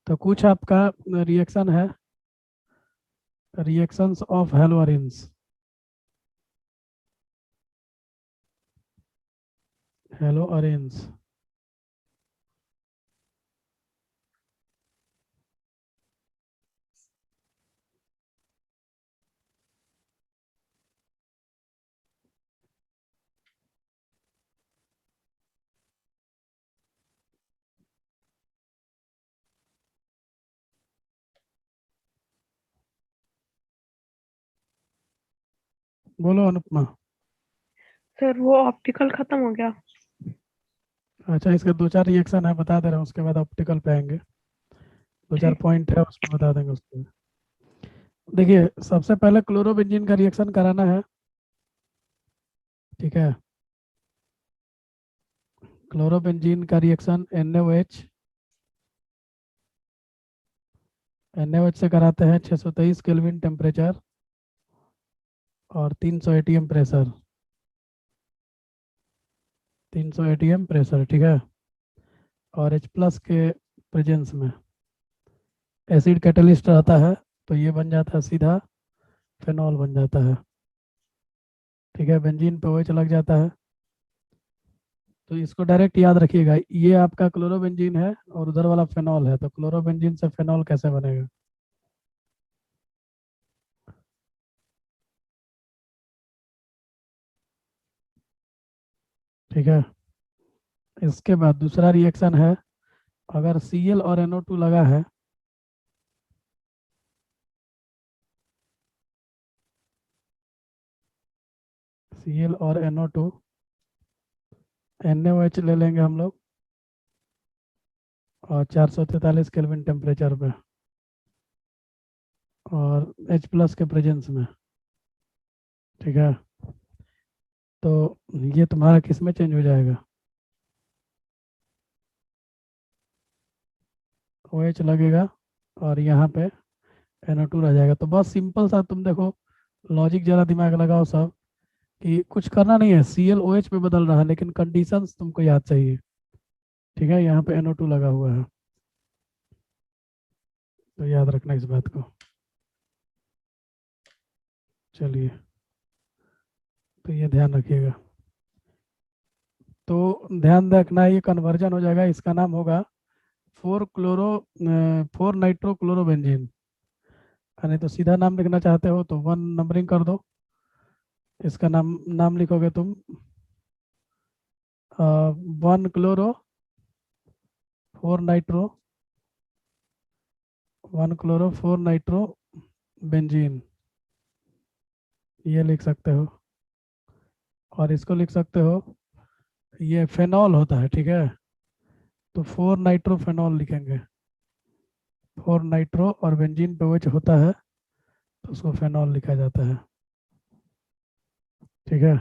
तो कुछ आपका रिएक्शन है, रिएक्शंस ऑफ हेलोअरिन्स। हेलोअरिन्स बोलो अनुपमा। सर वो ऑप्टिकल खत्म हो गया। अच्छा, इसके दो चार रिएक्शन है, बता दे रहा हूँ, उसके बाद ऑप्टिकल पे आएंगे। दो चार ठीक। पॉइंट है उसमें बता देंगे उसको। देखिए, सबसे पहले क्लोरोबेंजीन का रिएक्शन कराना है। ठीक है। क्लोरोबेंजीन का रिएक्शन NaOH, NaOH से कराते हैं 623 केल्विन टेम्परेचर और 300 ATM प्रेशर। 300 ATM प्रेशर, ठीक है। और H+ के प्रेजेंस में एसिड कैटलिस्ट रहता है, तो ये बन जाता है सीधा फेनॉल बन जाता है। ठीक है, बेंजीन पे OH लग जाता है। तो इसको डायरेक्ट याद रखिएगा, ये आपका क्लोरोबेंजीन है और उधर वाला फेनॉल है, तो क्लोरोबेंजीन से फेनॉल कैसे बनेगा। ठीक है। इसके बाद दूसरा रिएक्शन है, अगर Cl और NO2 लगा है, Cl और NO2, NaOH ले लेंगे हम लोग और 443 केल्विन टेम्परेचर पे और H+ के प्रेजेंस में। ठीक है। तो ये तुम्हारा किस में चेंज हो जाएगा, OH लगेगा और यहाँ पे NO2 रह जाएगा। तो बस सिंपल सा तुम देखो, लॉजिक जरा दिमाग लगाओ सब, कि कुछ करना नहीं है, Cl OH में बदल रहा है, लेकिन कंडीशंस तुमको याद चाहिए। ठीक है, यहाँ पे NO2 लगा हुआ है, तो याद रखना इस बात को। चलिए, तो ये ध्यान रखिएगा। तो ध्यान रखना, ये कन्वर्जन हो जाएगा, इसका नाम होगा 4 नाइट्रो क्लोरोबेंजीन। नहीं तो सीधा नाम लिखना चाहते हो तो 1 नंबरिंग कर दो। इसका नाम नाम लिखोगे तुम 1 chloro 4 nitro, 1 chloro 4 nitro benzene, ये लिख सकते हो। और इसको लिख सकते हो, ये फेनॉल होता है, ठीक है, तो 4 नाइट्रो फेनॉल लिखेंगे। 4 नाइट्रो और बेंजीन पे OH होता है, तो उसको फेनॉल लिखा जाता है। ठीक है।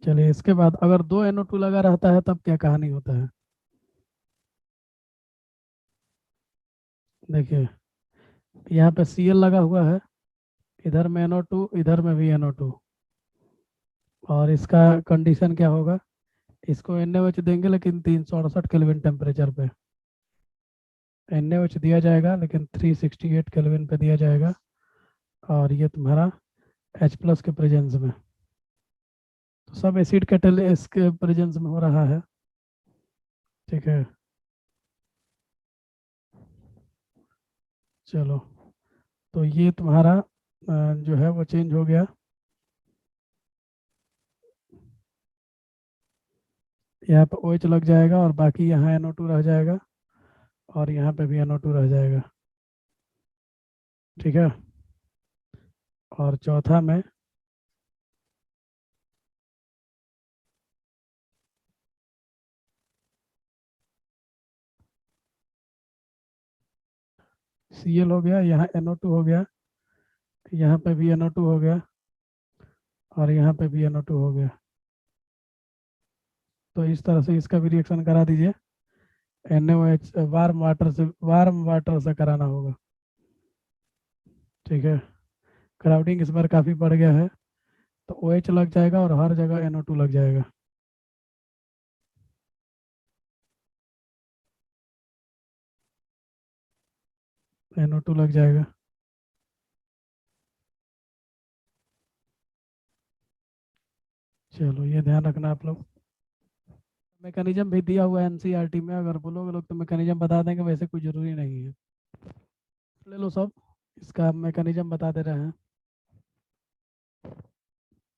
चलिए, इसके बाद अगर 2 NO2 लगा रहता है तब क्या कहानी होता है। देखिए, यहाँ पे Cl लगा हुआ है, इधर में NO2, इधर में भी NO2, और इसका कंडीशन क्या होगा, इसको NaOH देंगे लेकिन 368 केल्विन टेम्परेचर पे। NaOH दिया जाएगा लेकिन 368 केल्विन पे दिया जाएगा, और ये तुम्हारा H+ के प्रेजेंस में। तो सब एसिड कैटलिस्ट के प्रेजेंस में हो रहा है। ठीक है। चलो, तो ये तुम्हारा जो है वो चेंज हो गया। यहाँ पे OH लग जाएगा और बाकी यहाँ NO2 रह जाएगा, और यहाँ पे भी NO2 रह जाएगा। ठीक है। और चौथा में Cl हो गया, यहाँ NO2 हो गया, यहाँ पे भी NO2 हो गया, और यहाँ पे भी NO2 हो गया। तो इस तरह से इसका भी रिएक्शन करा दीजिए। NaOH वार्म वाटर से कराना होगा। ठीक है। क्राउडिंग इस बार काफ़ी बढ़ गया है, तो OH लग जाएगा और हर जगह NO2 लग जाएगा। NO2 लग जाएगा। चलो ये ध्यान रखना आप लोग। मैकेनिज्म भी दिया हुआ है एनसीईआरटी में, अगर बोलोगे लोग तो मैकेनिज्म बता देंगे, वैसे कोई ज़रूरी नहीं है। ले लो सब, इसका मैकेनिज्म बता दे रहे हैं।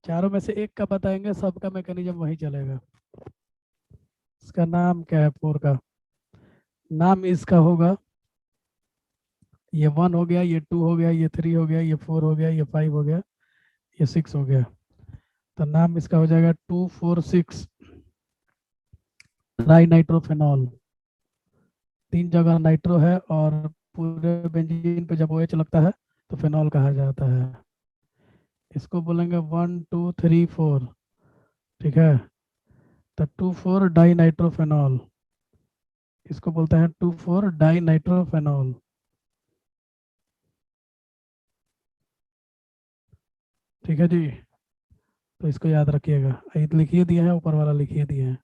चारों में से एक का बताएंगे, सबका मैकेनिज्म वही चलेगा। इसका नाम क्या है फोर का? नाम इसका होगा, ये 1 हो गया, ये 2 हो गया, ये 3 हो गया, ये 4 हो गया, ये 5 हो गया, ये 6 हो गया। तो नाम इसका हो जाएगा 2,4,6 ट्राई नाइट्रोफेनॉल। 3 जगह नाइट्रो है, और पूरे बेंजीन पे जब OH लगता है तो फेनॉल कहा जाता है। इसको बोलेंगे 1, 2, 3, 4। ठीक है, तो 2,4 डाई नाइट्रोफेनॉल, इसको बोलते हैं 2,4 डाई नाइट्रोफेनॉल। ठीक है जी, तो इसको याद रखिएगा। ये लिखिए दिए हैं, ऊपर वाला लिखिए दिए हैं।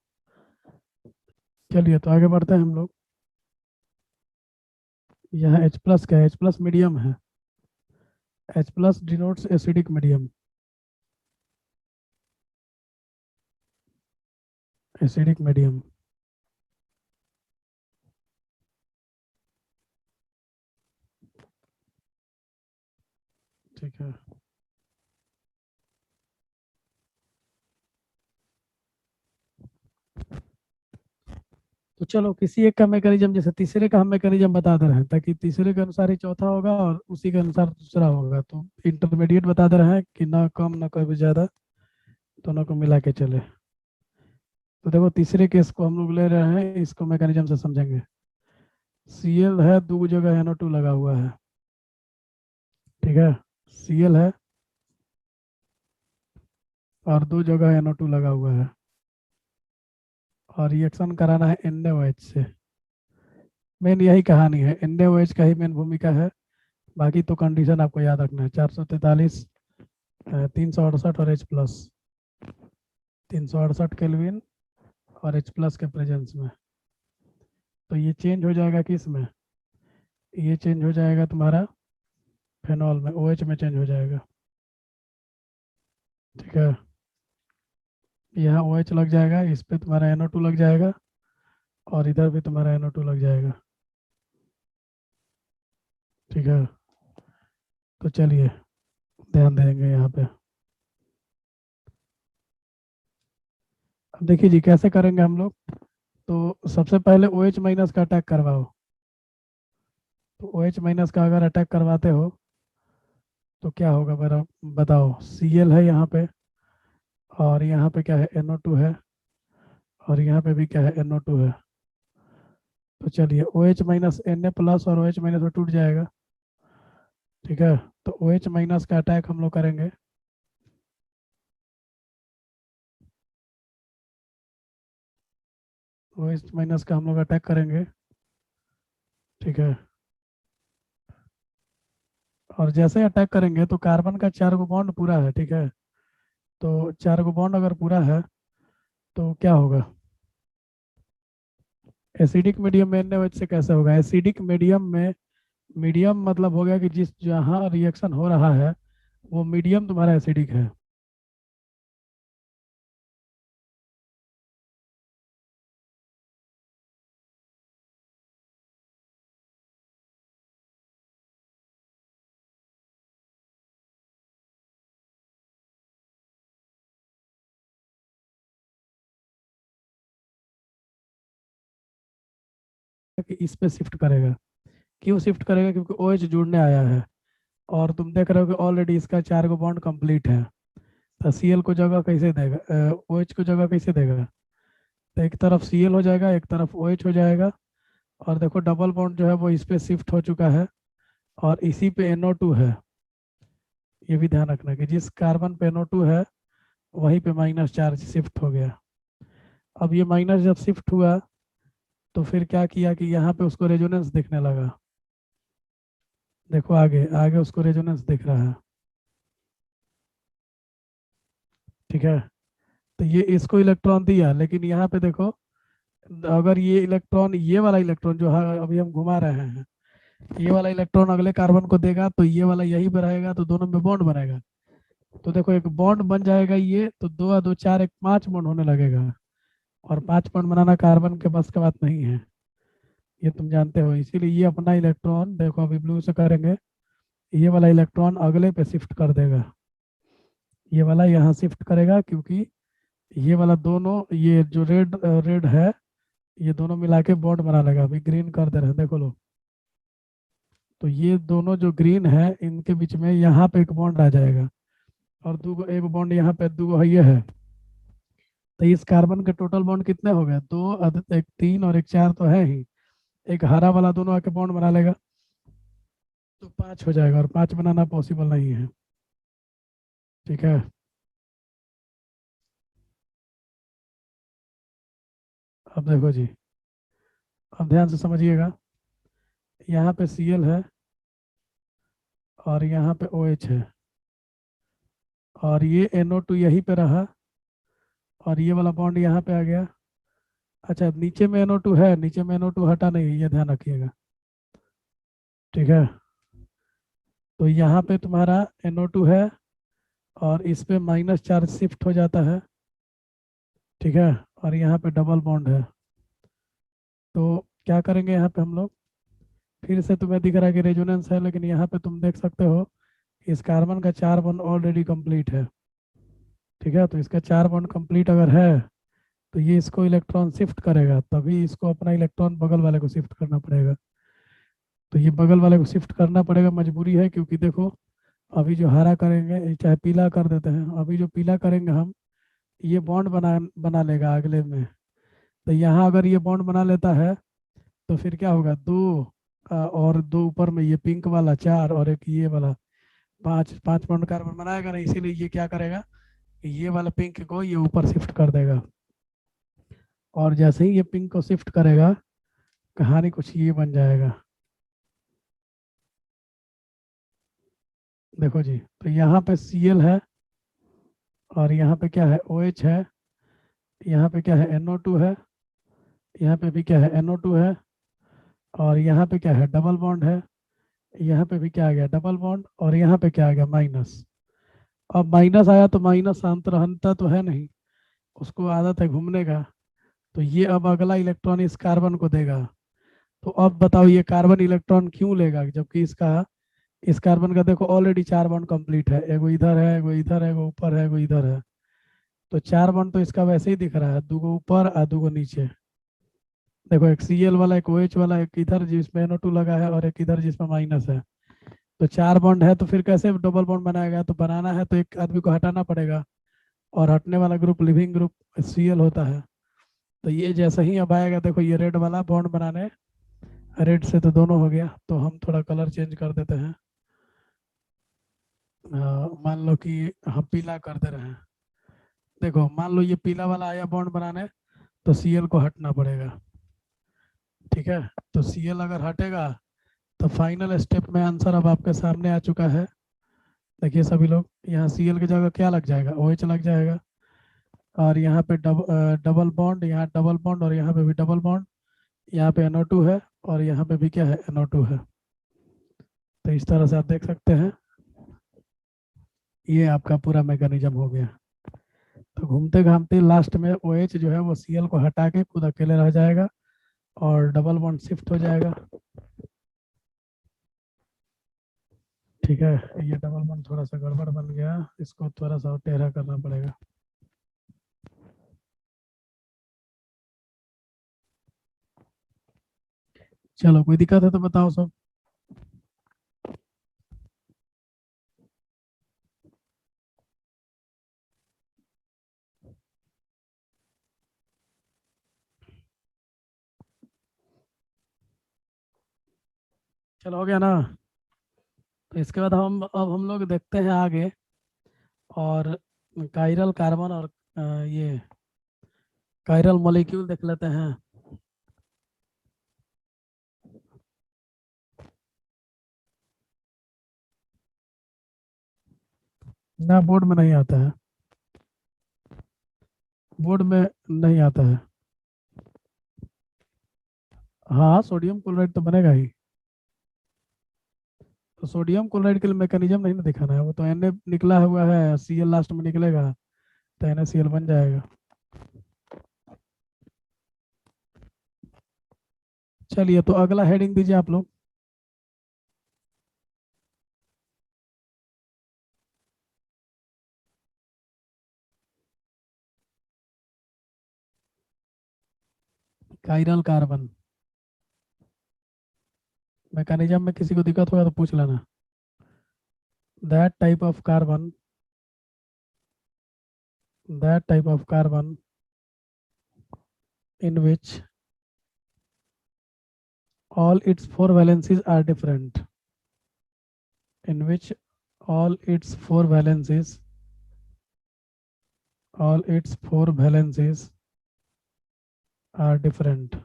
चलिए तो आगे बढ़ते हैं हम लोग। यह H+ का है, H+ मीडियम है। H+ denotes acidic medium, acidic medium. ठीक है, तो चलो किसी एक का मैकेनिज्म, जैसे तीसरे का हम मैकेनिज्म बता दे रहे हैं, ताकि तीसरे के अनुसार ही चौथा होगा और उसी के अनुसार दूसरा होगा। तो इंटरमीडिएट बता दे रहे हैं कि ना कम ना कभी ज़्यादा, दोनों को मिला के चले। तो देखो तीसरे केस को हम लोग ले रहे हैं, इसको मैकेनिज्म से समझेंगे। Cl है, दो जगह NO2 लगा हुआ है। ठीक है, Cl है और दो जगह NO2 लगा हुआ है, और रिएक्शन कराना है NaOH से। मेन यही कहानी है, NaOH का ही मेन भूमिका है। बाकी तो कंडीशन आपको याद रखना है, 443, 368 और H+, 368 केल्विन और H+ के प्रेजेंस में। तो ये चेंज हो जाएगा किस में? ये चेंज हो जाएगा तुम्हारा फेनॉल में, OH में चेंज हो जाएगा। ठीक है, यहाँ OH लग जाएगा, इस पे तुम्हारा NO2 लग जाएगा, और इधर भी तुम्हारा NO2 लग जाएगा। ठीक है, तो चलिए ध्यान देंगे यहाँ पे। अब देखिए जी कैसे करेंगे हम लोग। तो सबसे पहले OH- का अटैक करवाओ। तो OH- का अगर अटैक करवाते हो तो क्या होगा मेरा बताओ। Cl है यहाँ पे, और यहाँ पे क्या है, NO2 है, और यहाँ पे भी क्या है, NO2 है। तो चलिए OH- Na+ और OH- में टूट जाएगा। ठीक है, तो OH- का अटैक हम लोग करेंगे। OH- का हम लोग अटैक करेंगे। ठीक है, और जैसे अटैक करेंगे तो कार्बन का 4 गो बॉन्ड पूरा है। ठीक है, तो 4 गो बॉन्ड अगर पूरा है तो क्या होगा, एसिडिक मीडियम में NaOH से कैसे होगा? एसिडिक मीडियम में, मीडियम मतलब हो गया कि जिस जहाँ रिएक्शन हो रहा है वो मीडियम तुम्हारा एसिडिक है। कि इस पे शिफ्ट करेगा। क्यों शिफ्ट करेगा? क्योंकि OH जुड़ने आया है, और तुम देख रहे हो कि ऑलरेडी इसका 4 गो बॉन्ड कंप्लीट है। तो Cl को जगह कैसे देगा, OH को जगह कैसे देगा? तो एक तरफ Cl हो जाएगा, एक तरफ OH हो जाएगा, और देखो डबल बॉन्ड जो है वो इस पे शिफ्ट हो चुका है, और इसी पे NO2 है। ये भी ध्यान रखना कि जिस कार्बन पे NO2 है वहीं पे माइनस चार्ज शिफ्ट हो गया। अब ये माइनस जब शिफ्ट हुआ तो फिर क्या किया कि यहाँ पे उसको रेजोनेंस दिखने लगा। देखो आगे आगे उसको रेजोनेंस दिख रहा है। ठीक है, तो ये इसको इलेक्ट्रॉन दिया, लेकिन यहाँ पे देखो, अगर ये इलेक्ट्रॉन, ये वाला इलेक्ट्रॉन जो है अभी हम घुमा रहे हैं, ये वाला इलेक्ट्रॉन अगले कार्बन को देगा तो ये वाला यहीं पे रहेगा, तो दोनों में बॉन्ड बनेगा। तो देखो एक बॉन्ड बन जाएगा ये, तो दो और दो चार, एक पांच बॉन्ड होने लगेगा। और पांच बॉन्ड बनाना कार्बन के बस की बात नहीं है, ये तुम जानते हो। इसीलिए ये अपना इलेक्ट्रॉन देखो अभी ब्लू से करेंगे, ये वाला इलेक्ट्रॉन अगले पे शिफ्ट कर देगा, ये वाला यहाँ शिफ्ट करेगा, क्योंकि ये वाला दोनों, ये जो रेड रेड है, ये दोनों मिला के बॉन्ड बना लेगा। अभी ग्रीन कर दे रहे हैं, देखो लो। तो ये दोनों जो ग्रीन है इनके बीच में यहाँ पे एक बॉन्ड आ जाएगा, और दो एक बॉन्ड यहाँ पे, दो ये है। तो इस कार्बन के टोटल बॉन्ड कितने हो गए? दो, एक तीन और एक चार तो है ही। एक हरा वाला दोनों आके बॉन्ड बना लेगा, तो पांच हो जाएगा, और पांच बनाना पॉसिबल नहीं है। ठीक है, अब देखो जी, अब ध्यान से समझिएगा। यहाँ पे Cl है, और यहाँ पे OH है, और ये NO2 यहीं पे रहा, और ये वाला बॉन्ड यहाँ पे आ गया। अच्छा, नीचे में NO2 है, नीचे में NO2 हटा नहीं है, ये ध्यान रखिएगा। ठीक है, तो यहाँ पे तुम्हारा NO2 है, और इस पे माइनस चार्ज शिफ्ट हो जाता है। ठीक है, और यहाँ पे डबल बॉन्ड है। तो क्या करेंगे यहाँ पे हम लोग, फिर से तुम्हें दिख रहा है कि रेजोनेंस है, लेकिन यहाँ पे तुम देख सकते हो इस कार्बन का चार बॉन्ड ऑलरेडी कंप्लीट है। ठीक है, तो इसका चार बॉन्ड कंप्लीट अगर है, तो ये इसको इलेक्ट्रॉन शिफ्ट करेगा, तभी इसको अपना इलेक्ट्रॉन बगल वाले को शिफ्ट करना पड़ेगा। तो ये बगल वाले को शिफ्ट करना पड़ेगा, मजबूरी है, क्योंकि देखो अभी जो हरा करेंगे, चाहे पीला कर देते हैं, अभी जो पीला करेंगे हम, ये बॉन्ड बना बना लेगा अगले में। तो यहाँ अगर ये बॉन्ड बना लेता है, तो फिर क्या होगा, दो और दो ऊपर में ये पिंक वाला चार, और एक ये वाला पांच, पांच बॉन्ड कार्बन बनाएगा ना, इसीलिए ये क्या करेगा, ये वाला पिंक को ये ऊपर शिफ्ट कर देगा। और जैसे ही ये पिंक को शिफ्ट करेगा, कहानी कुछ ये बन जाएगा। देखो जी, तो यहाँ पे Cl है, और यहाँ पे क्या है, OH है, यहाँ पे क्या है, NO2 है, यहाँ पे भी क्या है, NO2 है, और यहाँ पे क्या है, डबल बॉन्ड है, यहाँ पे भी क्या आ गया, डबल बॉन्ड, और यहाँ पे क्या आ गया, माइनस। अब माइनस आया तो माइनस अंतरहंता तो है नहीं, उसको आदत है घूमने का। तो ये अब अगला इलेक्ट्रॉन इस कार्बन को देगा। तो अब बताओ ये कार्बन इलेक्ट्रॉन क्यों लेगा, जबकि इसका, इस कार्बन का देखो ऑलरेडी चार बॉन्ड कंप्लीट है, एगो इधर है, एगो इधर है, एगो ऊपर है, एगो इधर है। तो चार बॉन्ड तो इसका वैसे ही दिख रहा है, दूगो ऊपर और दूगो नीचे। देखो एक Cl वाला, एक OH वाला, एक इधर जिसमें NO2 लगा है, और एक इधर जिसमें माइनस है। तो चार बॉन्ड है, तो फिर कैसे डबल बॉन्ड बनाएगा? तो बनाना है तो एक आदमी को हटाना पड़ेगा, और हटने वाला ग्रुप लिविंग ग्रुप Cl होता है। तो ये जैसे ही अब आएगा, देखो ये रेड वाला बॉन्ड बनाने, रेड से तो दोनों हो गया, तो हम थोड़ा कलर चेंज कर देते हैं। मान लो कि हम पीला कर दे रहे हैं। देखो मान लो ये पीला वाला आया बॉन्ड बनाने, तो Cl को हटना पड़ेगा। ठीक है, तो Cl अगर हटेगा, तो फाइनल स्टेप में आंसर अब आपके सामने आ चुका है। देखिए सभी लोग, यहाँ Cl की जगह क्या लग जाएगा, OH लग जाएगा, और यहाँ पे डबल बॉन्ड, यहाँ डबल बॉन्ड, और यहाँ पे भी डबल बॉन्ड, यहाँ पे NO2 है, और यहाँ पे भी क्या है, NO2 है। तो इस तरह से आप देख सकते हैं, ये आपका पूरा मैकेनिज्म हो गया। तो घूमते घामते लास्ट में OH जो है वो Cl को हटा के खुद अकेले रह जाएगा, और डबल बॉन्ड शिफ्ट हो जाएगा। ठीक है, ये डबल बॉन्ड थोड़ा सा गड़बड़ बन गया, इसको थोड़ा सा और टेढ़ा करना पड़ेगा। चलो, कोई दिक्कत है तो बताओ सब। चलो, हो गया ना? तो इसके बाद हम लोग देखते हैं आगे, और कायरल कार्बन और ये कायरल मॉलिक्यूल देख लेते हैं। ना, बोर्ड में नहीं आता है, बोर्ड में नहीं आता है। हाँ, सोडियम क्लोराइड तो बनेगा ही। तो सोडियम क्लोराइड के लिए मैकेनिज्म नहीं ना दिखाना है, वो तो Na निकला हुआ है, Cl लास्ट में निकलेगा तो NaCl बन जाएगा। चलिए तो अगला हेडिंग दीजिए आप लोग। Chiral carbon. मैकेनिज्म में किसी को दिक्कत होगा तो पूछ लेना। That type of carbon, that type of carbon in which all its four valencies are different, in which all its four valencies, all its four valencies are different,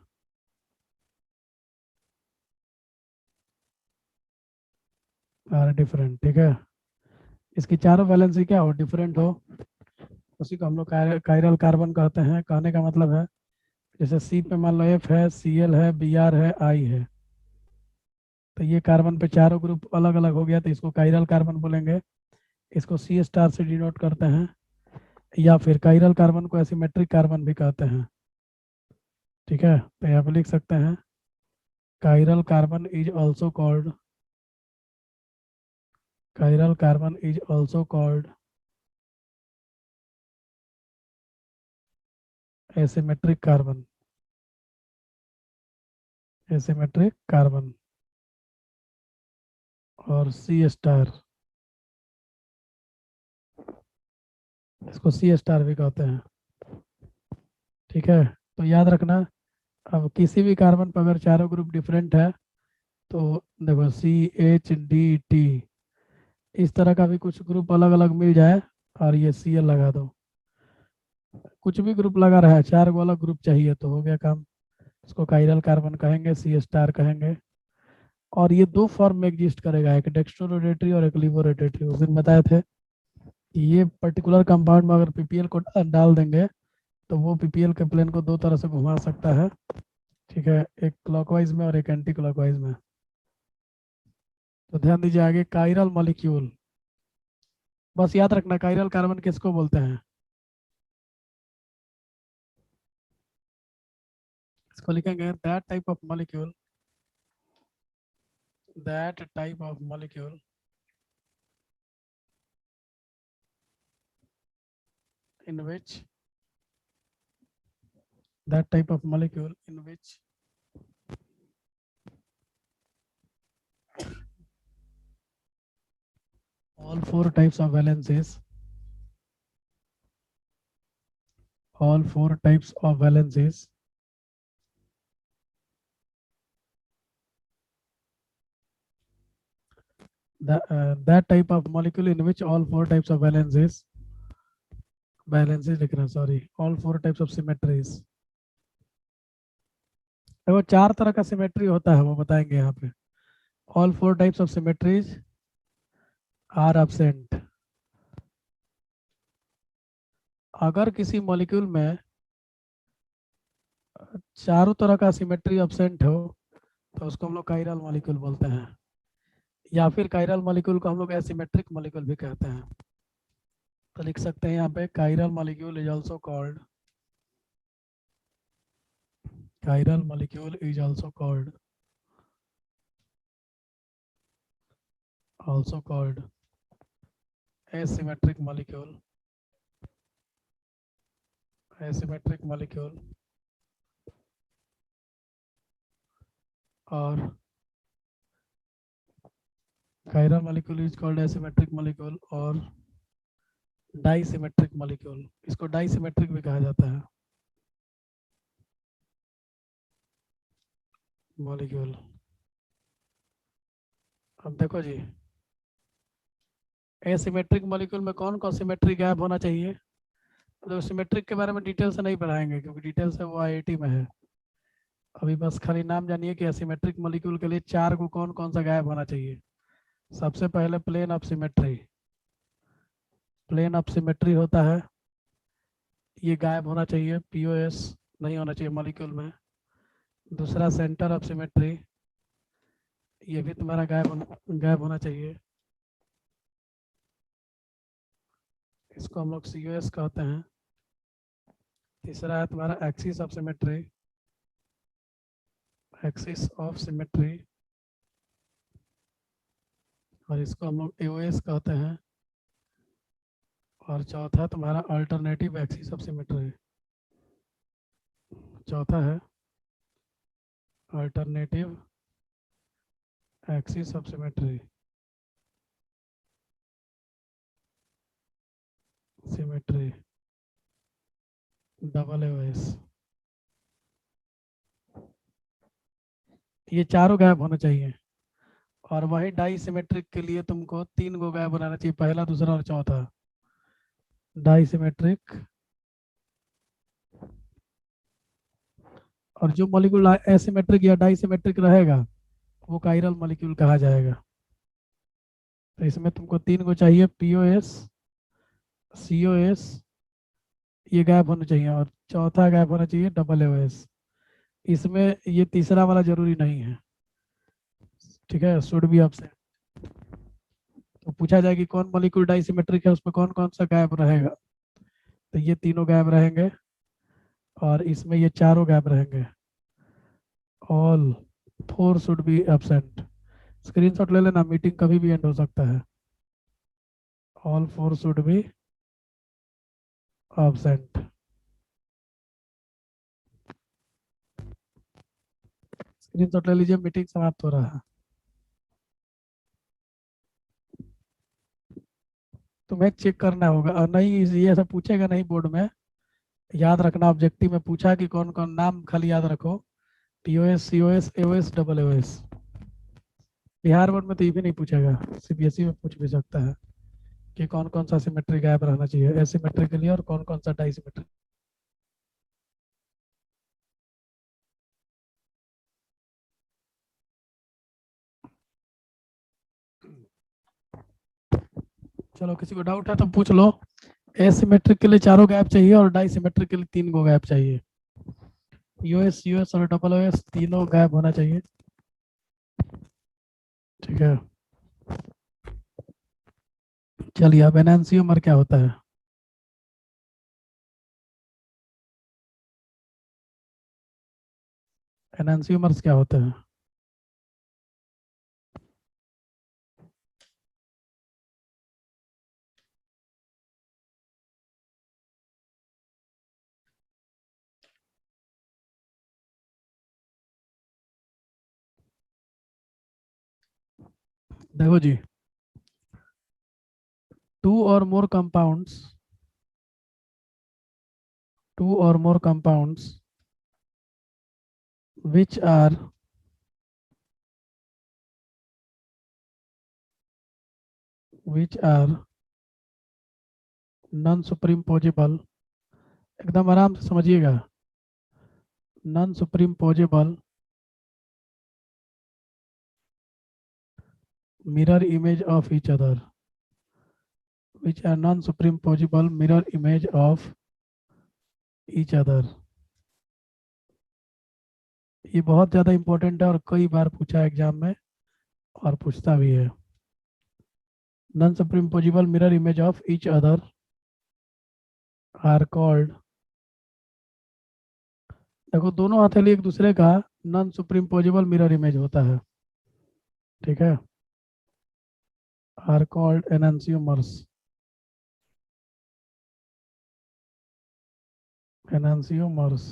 are different। ठीक है, इसकी चारों वैलेंसी क्या हो, different हो, उसी को हम लोग कायरल कार्बन कहते हैं। कहने का मतलब है जैसे सी पे मान लो F है, Cl है, Br है, I है, तो ये कार्बन पे चारों ग्रुप अलग अलग हो गया तो इसको कायरल कार्बन बोलेंगे। इसको C स्टार से डिनोट करते हैं, या फिर कायरल कार्बन को एसिमेट्रिक कार्बन भी कहते हैं। ठीक है, तो यहाँ पे लिख सकते हैं chiral carbon is also called, chiral carbon is also called asymmetric carbon, asymmetric carbon. और C स्टार, इसको C स्टार भी कहते हैं। ठीक है, तो याद रखना, अब किसी भी कार्बन पर अगर चारों ग्रुप डिफरेंट है तो देखो CH, D, T, इस तरह का भी कुछ ग्रुप अलग अलग मिल जाए और ये Cl लगा दो, कुछ भी ग्रुप लगा रहा है, चार गो अलग ग्रुप चाहिए तो हो गया काम। इसको कायरल कार्बन कहेंगे, C स्टार कहेंगे। और ये दो फॉर्म में एग्जिस्ट करेगा, एक डेक्स्ट्रो रोटेटरी और एक लिवो रोटेटरी। उस दिन बताए थे कि ये पर्टिकुलर कंपाउंड में अगर PPL को डाल देंगे तो वो PPL के प्लेन को दो तरह से घुमा सकता है। ठीक है, एक क्लॉकवाइज में और एक एंटी क्लॉकवाइज में। तो ध्यान दीजिए आगे, कायरल मॉलिक्यूल, बस याद रखना कायरल कार्बन किसको बोलते हैं। इसको लिखेंगे that type of molecule, that type of molecule in which, that type of molecule in which all four types of valencies, all four types of valencies that type of molecule in which all four types of valencies, valencies लिख रहे हैं sorry, all four types of symmetries। देखो चार तरह का symmetry होता है, वो बताएंगे यहाँ पे। All four types of symmetries are absent. अगर किसी मॉलिक्यूल में चारों तरह का सिमेट्री एब्सेंट हो तो उसको हम लोग कायरल मॉलिक्यूल बोलते हैं, या फिर कायरल मॉलिक्यूल को हम लोग एसिमेट्रिक मॉलिक्यूल भी कहते हैं। तो लिख सकते हैं यहाँ पे chiral molecule is also called, chiral molecule is also called, also called asymmetric molecule, asymmetric molecule. और chiral molecule is called asymmetric molecule और डाइसिमेट्रिक मॉलिक्यूल, इसको डाइसिमेट्रिक भी कहा जाता है मॉलिक्यूल। अब देखो जी, एसिमेट्रिक मॉलिक्यूल में कौन कौन सिमेट्री गैप होना चाहिए, तो सिमेट्रिक के बारे में डिटेल से नहीं पढ़ाएंगे क्योंकि डिटेल से वो IIT में है। अभी बस खाली नाम जानिए कि एसिमेट्रिक मॉलिक्यूल के लिए चार को कौन कौन सा गैप होना चाहिए। सबसे पहले plane of symmetry, plane of symmetry होता है, ये गायब होना चाहिए, POS नहीं होना चाहिए मॉलिक्यूल में। दूसरा सेंटर ऑफ सिमेट्री, ये भी तुम्हारा गायब होना चाहिए। इसको हम लोग COS कहते हैं। तीसरा है तुम्हारा axis of symmetry, axis of symmetry, और इसको हम लोग AOS कहते हैं। और चौथा तुम्हारा अल्टरनेटिव एक्सिस ऑफ सिमेट्री। चौथा है alternative axis of symmetry, symmetry AOS। ये चारों गायब होना चाहिए। और वही डाई सिमेट्रिक के लिए तुमको 3 गो गायब बनाना चाहिए, पहला, दूसरा और चौथा। डाई सिमेट्रिक, और जो मॉलिक्यूल एसिमेट्रिक या डाई सिमेट्रिक रहेगा वो कायरल मॉलिक्यूल कहा जाएगा। तो इसमें तुमको 3 गो चाहिए, POS, COS, ये गायब होना चाहिए, और चौथा गायब होना चाहिए AOS। इसमें ये तीसरा वाला जरूरी नहीं है, ठीक है, शुड बी ऑप्शन। तो पूछा जाए कि कौन मॉलिक्यूल डाइसिमेट्रिक है, उसमें कौन कौन सा गायब रहेगा, तो ये तीनों गायब रहेंगे, और इसमें ये चारों गायब रहेंगे। All 4 should be absent. Screenshot ले लेना, मीटिंग कभी भी एंड हो सकता है। All 4 should be absent. Screenshot ले लीजिए, मीटिंग समाप्त हो रहा है। तुम्हें चेक करना होगा, और नहीं ये सब पूछेगा नहीं बोर्ड में, याद रखना। ऑब्जेक्टिव में पूछा कि कौन कौन, नाम खाली याद रखो, POS, COS, AOS, AOS। Bihar board में तो ये भी नहीं पूछेगा, CBSE में पूछ भी सकता है कि कौन कौन सा सिमेट्री गायब रहना चाहिए एसिमेट्री के लिए, और कौन कौन सा डाइसिमेट्री। चलो, किसी को डाउट है तो पूछ लो। एसिमेट्रिक के लिए चारों गैप चाहिए, और डाइसिमेट्रिक के लिए 3 गो गैप चाहिए। US, US और AOS तीनों गैप होना चाहिए, ठीक है। चलिए, अब एनांसियोमर क्या होता है। एनांसियोमर्स क्या होते हैं। देखो जी, 2 or more compounds, 2 or more compounds which are non superimposable, एकदम आराम से समझिएगा, non superimposable mirror image of each other, which are non superimposable mirror image of each other। ये बहुत ज़्यादा इंपॉर्टेंट है, और कई बार पूछा है एग्जाम में, और पूछता भी है। Non superimposable mirror image of each other are called, देखो दोनों हथेली एक दूसरे का नॉन सुपरिम्पोजिबल मिरर इमेज होता है, ठीक है, आर कॉल्ड एनांसियोमर्स, एनांसियोमर्स।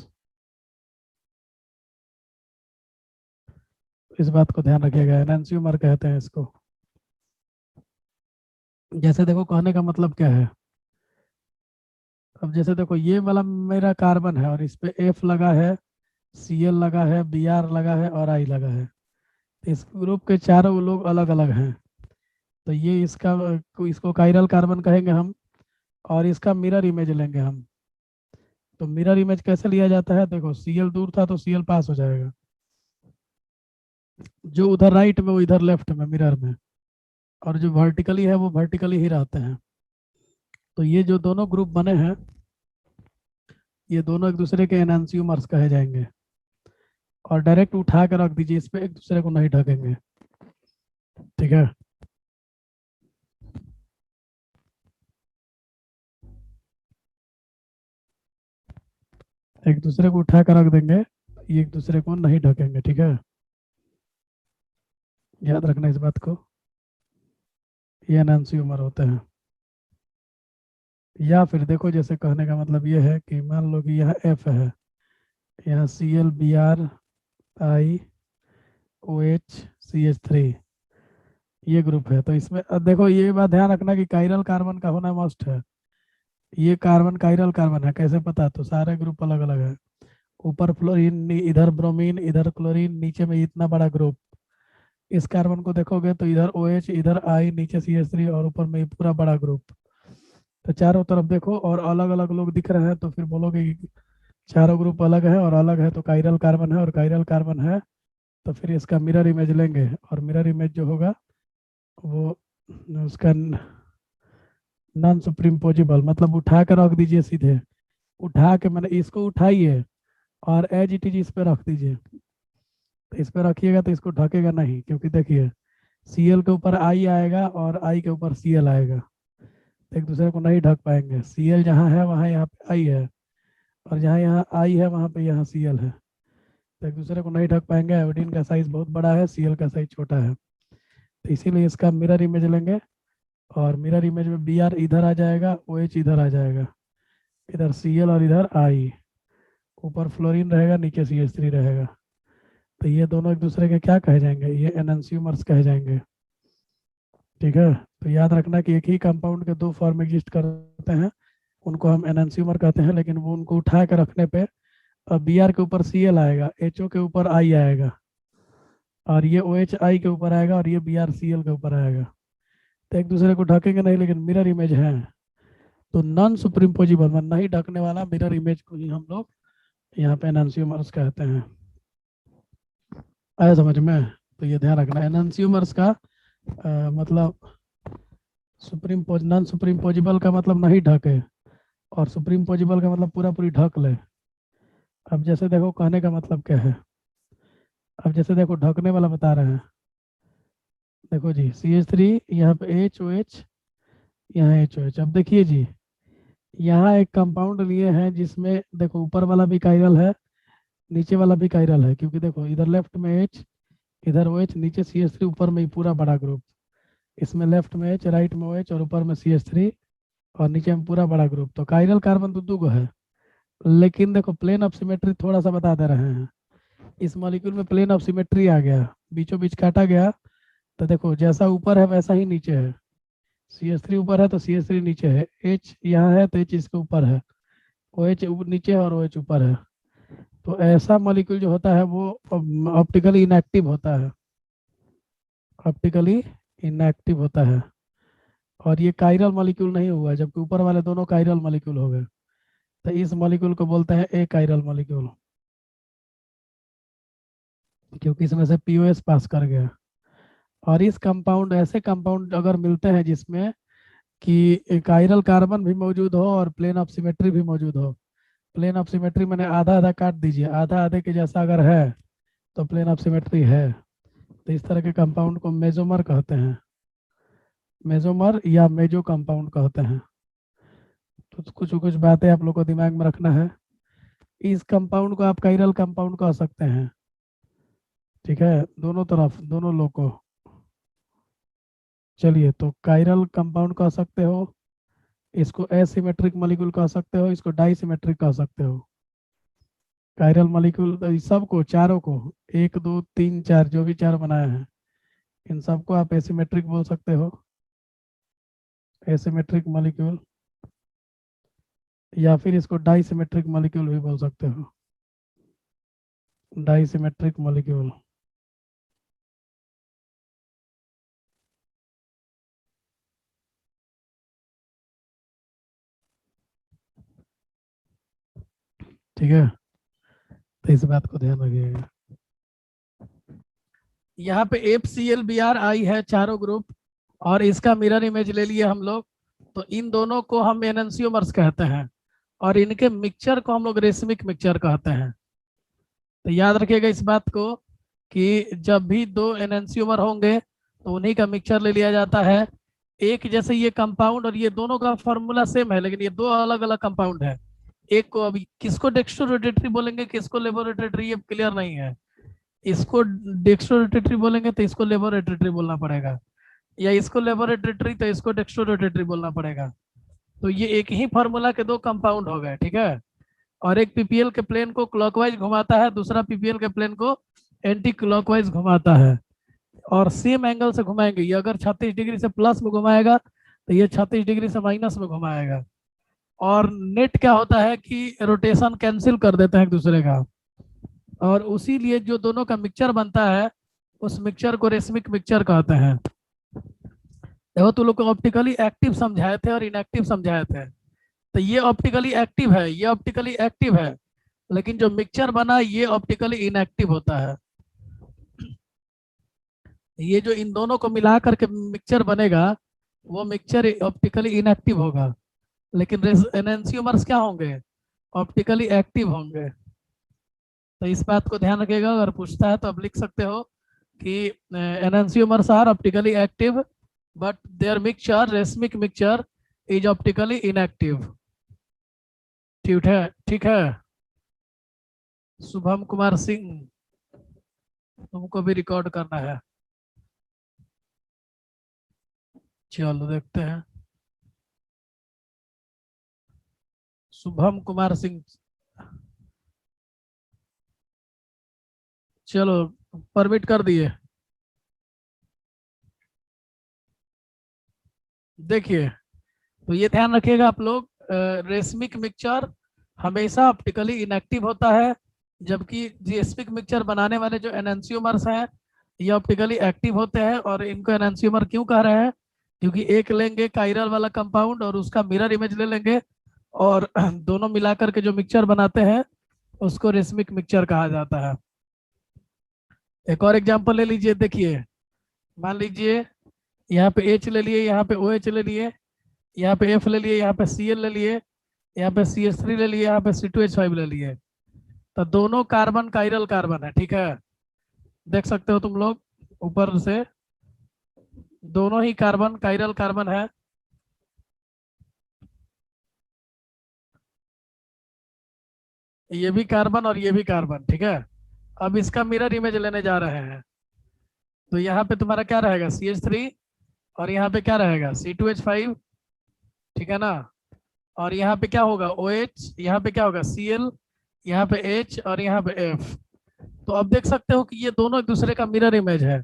इस बात को ध्यान रखिएगा, एनांसियोमर कहते हैं इसको। जैसे देखो, कहने का मतलब क्या है, अब जैसे देखो ये वाला मेरा कार्बन है, और इस पे F लगा है, Cl लगा है, Br लगा है, और I लगा है। तो इस ग्रुप के चारों लोग अलग अलग हैं, तो ये इसको कायरल कार्बन कहेंगे हम, और इसका मिरर इमेज लेंगे हम। तो मिरर इमेज कैसे लिया जाता है, देखो Cl दूर था तो Cl पास हो जाएगा, जो उधर राइट में वो इधर लेफ्ट में मिरर में, और जो वर्टिकली है वो वर्टिकली ही रहते हैं। तो ये जो दोनों ग्रुप बने हैं, ये दोनों एक दूसरे के एनांसियोमर्स कहे जाएंगे। और डायरेक्ट उठा कर रख दीजिए, इस पे एक दूसरे को नहीं ढकेंगे। ठीक है। एक दूसरे को उठा कर रख देंगे, ये एक दूसरे को नहीं ढकेंगे, ठीक है। याद रखना इस बात को, ये एनांसियोमर होते हैं। या फिर देखो, जैसे कहने का मतलब ये है कि मान लो कि यहाँ एफ है, यहाँ ClBr I OH CH3 ये ग्रुप है। तो इसमें अब देखो, ये बात ध्यान रखना कि कायरल कार्बन का होना मस्ट है। ये कार्बन कायरल कार्बन है, कैसे पता, तो सारे ग्रुप अलग अलग है। ऊपर फ्लोरीन, इधर ब्रोमीन, इधर क्लोरीन, नीचे में इतना बड़ा ग्रुप। इस कार्बन को देखोगे तो इधर OH, इधर I, नीचे CH3 और ऊपर में ये पूरा बड़ा ग्रुप। तो चारों तरफ देखो और अलग अलग लोग दिख रहे हैं, तो फिर बोलोगे कि चारों ग्रुप अलग है, और अलग है तो कायरल कार्बन है, और कायरल कार्बन है तो फिर इसका मिरर इमेज लेंगे, और मिरर इमेज जो होगा वो उसका नॉन सुपरिम्पोजिबल, मतलब उठा कर रख दीजिए सीधे। उठा के मैंने इसको उठाइए और एज इट इज इस पे रख दीजिए। तो इस पे रखिएगा तो इसको ढकेगा नहीं, क्योंकि देखिए Cl के ऊपर I आएगा और I के ऊपर Cl आएगा, तो एक दूसरे को नहीं ढक पाएंगे। Cl जहाँ है वहाँ यहाँ पे I है, और जहाँ यहाँ I है वहाँ पे यहाँ Cl है, तो एक दूसरे को नहीं ढक पाएंगे। आयोडीन का साइज बहुत बड़ा है, Cl का साइज छोटा है, तो इसीलिए इसका मिरर इमेज लेंगे। और मिरर इमेज में Br इधर आ जाएगा, OH इधर आ जाएगा, इधर Cl और इधर I, ऊपर फ्लोरीन रहेगा, नीचे CH3 रहेगा। तो ये दोनों एक दूसरे के क्या कहे जाएंगे, ये एनंसियोमर्स कहे जाएंगे, ठीक है। तो याद रखना कि एक ही कंपाउंड के दो फॉर्म एग्जिस्ट करते हैं, उनको हम एनंसियोमर कहते हैं, लेकिन वो उनको उठा के रखने पे Br के ऊपर Cl आएगा, HO के ऊपर I आएगा, और ये OH I के ऊपर आएगा, और ये Br Cl के ऊपर आएगा। तो एक दूसरे को ढकेंगे नहीं, लेकिन मिरर इमेज है। तो नॉन सुपरिम्पोजिबल मतलब नहीं ढकने वाला मिरर इमेज को ही हम लोग यहाँ पे एनंसियोमर्स कहते हैं। आया समझ में? तो ये ध्यान रखना, एनंसियोमर्स का मतलब नॉन सुपरिम्पोजिबल का मतलब नहीं ढके, और सुपरिम्पोजिबल का मतलब पूरा पूरी ढक ले। अब जैसे देखो कहने का मतलब क्या है, अब जैसे देखो ढकने वाला बता रहे हैं, देखो जी CH3, यहाँ पे HOH, यहाँ HOH। अब देखिए जी, यहाँ एक कंपाउंड लिए हैं जिसमें देखो ऊपर वाला भी कायरल है, नीचे वाला भी कायरल है, क्योंकि देखो इधर लेफ्ट में H, इधर OH, नीचे CH3, ऊपर में ही पूरा बड़ा ग्रुप। इसमें लेफ्ट में H, राइट में OH और ऊपर में CH3 और नीचे में पूरा बड़ा ग्रुप। तो कायरल कार्बन तो दो गो है, लेकिन देखो प्लेन ऑफ सिमेट्री थोड़ा सा बता दे रहे हैं। इस मॉलिक्यूल में प्लेन ऑफ सिमेट्री आ गया, बीचों बीच काटा गया। तो देखो जैसा ऊपर है वैसा ही नीचे है। CH3 ऊपर है तो CH3 नीचे है, H यहाँ है तो H इसके ऊपर है, OH नीचे है और OH ऊपर है। तो ऐसा मॉलिक्यूल जो होता है वो ऑप्टिकली इनएक्टिव होता है, ऑप्टिकली इनएक्टिव होता है। और ये कायरल मॉलिक्यूल नहीं हुआ, जबकि ऊपर वाले दोनों कायरल मॉलिक्यूल हो गए। तो इस मॉलिक्यूल को बोलते हैं ए कायरल मॉलिक्यूल, क्योंकि इसमें से POS पास कर गया। और इस कंपाउंड, ऐसे कंपाउंड अगर मिलते हैं जिसमें कि कायरल कार्बन भी मौजूद हो और प्लेन ऑफ सिमेट्री भी मौजूद हो। प्लेन ऑफ सिमेट्री मैंने आधा आधा काट दीजिए, आधा आधे के जैसा अगर है तो प्लेन ऑफ सिमेट्री है। तो इस तरह के कंपाउंड को मेजोमर कहते हैं, मेजोमर या मेजो कंपाउंड कहते हैं। तो कुछ कुछ बातें आप लोग को दिमाग में रखना है। इस कंपाउंड को आप कायरल कंपाउंड कह सकते हैं, ठीक है, दोनों तरफ, दोनों लोग को। चलिए, तो कायरल कंपाउंड कह सकते हो, इसको एसिमेट्रिक मॉलिक्यूल कह सकते हो, इसको डाइसिमेट्रिक कह सकते हो। कायरल मॉलिक्यूल सबको, चारों को, 1 2 3 4 जो भी चार बनाए हैं, इन सबको आप एसिमेट्रिक बोल सकते हो, एसिमेट्रिक मॉलिक्यूल, या फिर इसको डाइसिमेट्रिक मॉलिक्यूल भी बोल सकते हो, डाइसिमेट्रिक मॉलिक्यूल। ठीक है, तो इस बात को ध्यान रखिएगा। यहाँ पे FClBr है चारों ग्रुप, और इसका मिरर इमेज ले लिए हम लोग। तो इन दोनों को हम एनंसियोमर्स कहते हैं, और इनके मिक्सचर को हम लोग रेशमिक मिक्सचर कहते हैं। तो याद रखिएगा इस बात को कि जब भी दो एनंसियोमर होंगे तो उन्हीं का मिक्सचर ले लिया जाता है। एक जैसे ये कंपाउंड और ये दोनों का फॉर्मूला सेम है, लेकिन ये दो अलग अलग कंपाउंड है। एक को अभी किसको डेक्स्ट्रोरोटेटरी बोलेंगे, किसको लेबोरेटरी, ये क्लियर नहीं है। इसको डेक्स्ट्रोरोटेटरी बोलेंगे तो इसको लेबोरेटरी बोलना पड़ेगा, या इसको लेबोरेटरी तो इसको डेक्स्ट्रोरोटेटरी बोलना पड़ेगा। तो ये एक ही फार्मूला के दो कंपाउंड हो गए, ठीक है। और एक पीपीएल के प्लेन को क्लॉकवाइज घुमाता है, दूसरा पीपीएल के प्लेन को एंटी क्लॉकवाइज घुमाता है, और सेम एंगल से घुमाएंगे। ये अगर 36 डिग्री से प्लस में घुमाएगा तो ये 36 डिग्री से माइनस में घुमाएगा। और नेट क्या होता है कि रोटेशन कैंसिल कर देते हैं एक दूसरे का, और उसी लिए जो दोनों का मिक्सचर बनता है उस मिक्सचर को रेसमिक मिक्सचर कहते हैं। देखो तो लोग को ऑप्टिकली एक्टिव समझाए थे और इनएक्टिव समझाए थे। तो ये ऑप्टिकली एक्टिव है, ये ऑप्टिकली एक्टिव है, लेकिन जो मिक्सचर बना ये ऑप्टिकली इनएक्टिव होता है। ये जो इन दोनों को मिला करके मिक्सचर बनेगा वो मिक्सचर ऑप्टिकली इनएक्टिव होगा, लेकिन एनेंसियोमर्स क्या होंगे, ऑप्टिकली एक्टिव होंगे। तो इस बात को ध्यान रखिएगा, अगर पूछता है तो आप लिख सकते हो कि enantiomers are optically active but their mixture, racemic mixture, is optically inactive. ठीक है, ठीक है। शुभम कुमार सिंह, तुमको भी रिकॉर्ड करना है। चलो देखते हैं। शुभम कुमार सिंह, चलो परमिट कर दिए। देखिए, तो ये ध्यान रखिएगा आप लोग, रेसमिक मिक्सचर हमेशा ऑप्टिकली इनएक्टिव होता है, जबकि जीएसमिक मिक्सचर बनाने वाले जो एनेंसियोमर्स हैं ये ऑप्टिकली एक्टिव होते हैं। और इनको एनेंसियोमर क्यों कह रहे हैं, क्योंकि एक लेंगे काइरल वाला कंपाउंड और उसका मिरर इमेज ले लेंगे, और दोनों मिलाकर के जो मिक्सचर बनाते हैं उसको रेसमिक मिक्सचर कहा जाता है। एक और एग्जांपल ले लीजिए, देखिए मान लीजिए यहाँ पे एच ले लिए, यहाँ पे ओ एच ले लिए, यहाँ पे एफ ले लिए, यहाँ पे सी एल ले लिए, यहाँ पे सी एच थ्री ले लिए, यहाँ पे सी टू एच फाइव ले लिए। तो दोनों कार्बन काइरल कार्बन है, ठीक है। देख सकते हो तुम लोग ऊपर से, दोनों ही कार्बन काइरल कार्बन है। ये भी कार्बन और ये भी कार्बन, ठीक है। अब इसका मिरर इमेज लेने जा रहे हैं, तो यहाँ पे तुम्हारा क्या रहेगा, सी एच थ्री, और यहाँ पे क्या रहेगा, सी टू एच फाइव, ठीक है ना। और यहाँ पे क्या होगा, ओ एच, यहाँ पे क्या होगा, सी एल, यहाँ पे एच और यहाँ पे एफ। तो अब देख सकते हो कि ये दोनों एक दूसरे का मिरर इमेज है,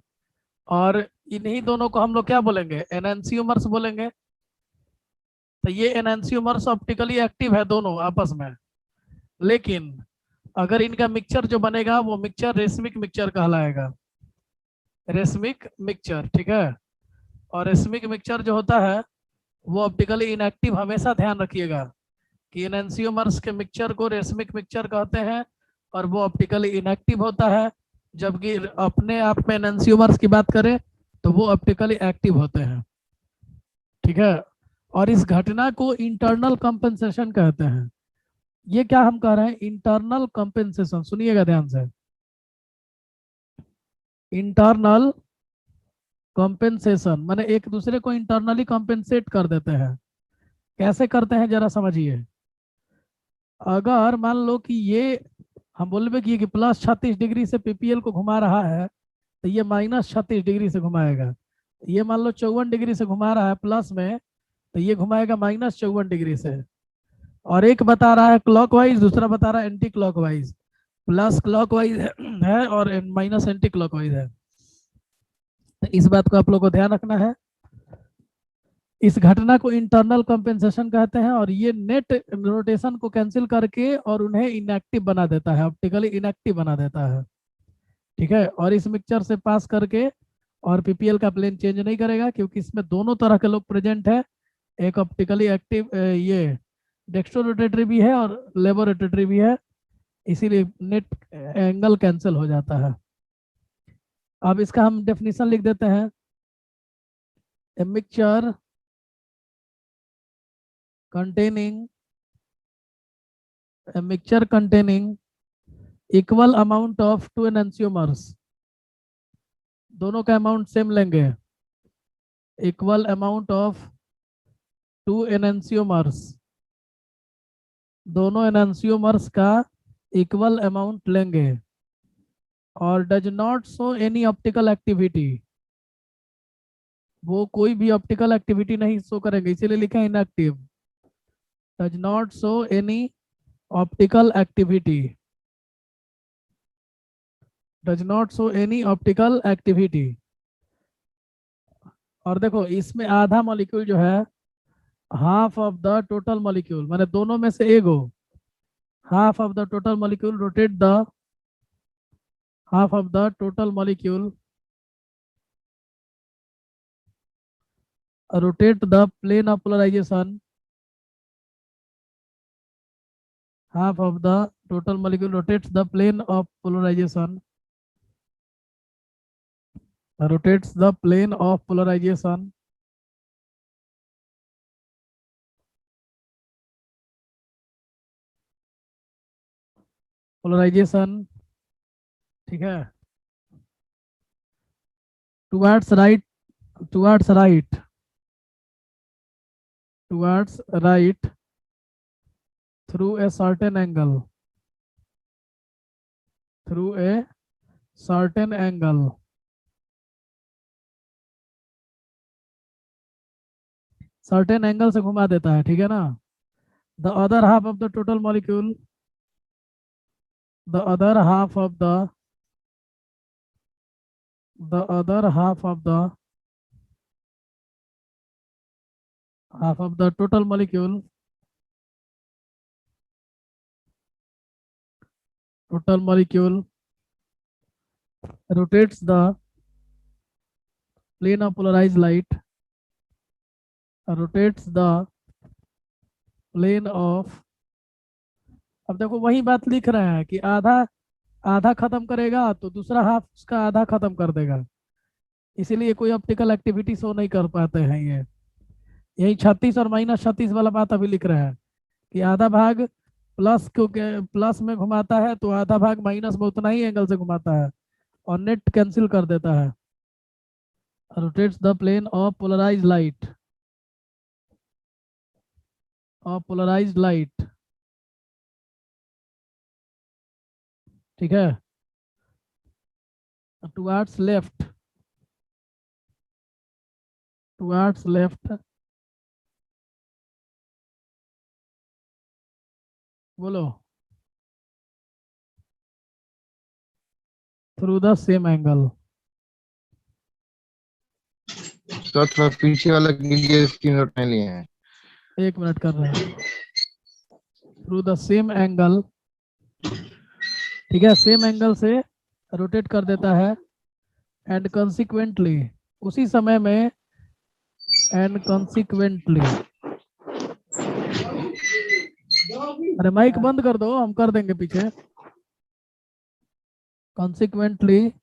और इन्हीं दोनों को हम लोग क्या बोलेंगे, एनेंसियोमर्स बोलेंगे। तो ये एनेंसियोमर्स ऑप्टिकली एक्टिव है दोनों आपस में, लेकिन अगर इनका मिक्सचर जो बनेगा वो मिक्सचर रेसमिक मिक्सचर कहलाएगा, रेसमिक मिक्सचर, ठीक है। और रेसमिक मिक्सचर जो होता है वो ऑप्टिकली इनएक्टिव, हमेशा ध्यान रखिएगा कि एनेंसियोमर्स के मिक्सचर को रेसमिक मिक्सचर कहते हैं और वो ऑप्टिकली इनएक्टिव होता है, जबकि अपने आप में एनेंसियोमर्स की बात करें तो वो ऑप्टिकली एक्टिव होते हैं, ठीक है। और इस घटना को इंटरनल कंपेंसेशन कहते हैं। ये क्या हम कह रहे हैं, इंटरनल कंपेंसेशन, सुनिएगा ध्यान से। इंटरनल कंपेंसेशन माने एक दूसरे को इंटरनली कंपेंसेट कर देते हैं। कैसे करते हैं जरा समझिए। अगर मान लो कि ये हम बोलबे कि प्लस 36 डिग्री से पीपीएल को घुमा रहा है तो ये माइनस 36 डिग्री से घुमाएगा। ये मान लो 54 डिग्री से घुमा रहा है प्लस में, तो ये घुमाएगा माइनस 54 डिग्री से। और एक बता रहा है क्लॉकवाइज, दूसरा बता रहा है एंटी क्लॉकवाइज। प्लस क्लॉकवाइज है और माइनस एंटी क्लॉकवाइज है। तो इस बात को आप लोग को ध्यान रखना है। इस घटना को इंटरनल कंपेंसेशन कहते हैं, और ये नेट रोटेशन को कैंसिल करके और उन्हें इनएक्टिव बना देता है, ऑप्टिकली इनएक्टिव बना देता है, ठीक है। और इस मिक्सचर से पास करके और पीपीएल का प्लेन चेंज नहीं करेगा, क्योंकि इसमें दोनों तरह के लोग प्रेजेंट है, एक ऑप्टिकली एक्टिव ये डेक्स्ट्रोरोटेटरी भी है और लेबोरेटरी भी है, इसीलिए नेट एंगल कैंसिल हो जाता है। अब इसका हम डेफिनेशन लिख देते हैं। A mixture containing equal amount of two enantiomers, दोनों का अमाउंट सेम लेंगे, इक्वल अमाउंट ऑफ 2 एनेंसियोमर्स, दोनों एनेंसियोमर्स का इक्वल अमाउंट लेंगे, और does not show any optical activity, वो कोई भी ऑप्टिकल एक्टिविटी नहीं शो करेंगे, इसीलिए लिखा है inactive. Does not show any optical activity, does not show any optical activity. और देखो इसमें आधा मॉलिक्यूल जो है, half of the total molecule, माने दोनों में से एगो, half of the total molecule rotate the, half of the total molecule rotate the plane of polarization, half of the total molecule rotates the plane of polarization, rotates the plane of polarization, polarization, ठीक है, towards right, towards right, towards right through a certain angle, through a certain angle, certain angle से घुमा देता है, ठीक है ना। the other half of the total molecule, the other half of the other half of the total molecule, total molecule rotates the plane of polarized light, rotates the plane of, अब देखो वही बात लिख रहे हैं कि आधा, आधा खत्म करेगा तो दूसरा हाफ उसका आधा खत्म कर देगा, इसीलिए कोई ऑप्टिकल एक्टिविटी शो नहीं कर पाते हैं ये। यही 36 और -36 वाला बात अभी लिख रहे हैं कि आधा भाग प्लस को प्लस में घुमाता है, तो आधा भाग माइनस में उतना ही एंगल से घुमाता है, और नेट कैंसिल कर देता है। Rotates the plane of polarise light, of polarise light, ठीक है, टुवर्ड्स लेफ्ट, टुवर्ड्स लेफ्ट, बोलो, थ्रू द सेम एंगल। तो थोड़ा पीछे वाला कीजिए, स्क्रीनशॉट नहीं लिए हैं। 1 मिनट कर रहे हैं। थ्रू द सेम एंगल, ठीक है, सेम एंगल से रोटेट कर देता है, एंड कंसिक्वेंटली, उसी समय में, एंड कंसिक्वेंटली, अरे माइक बंद कर दो, हम कर देंगे पीछे। consequently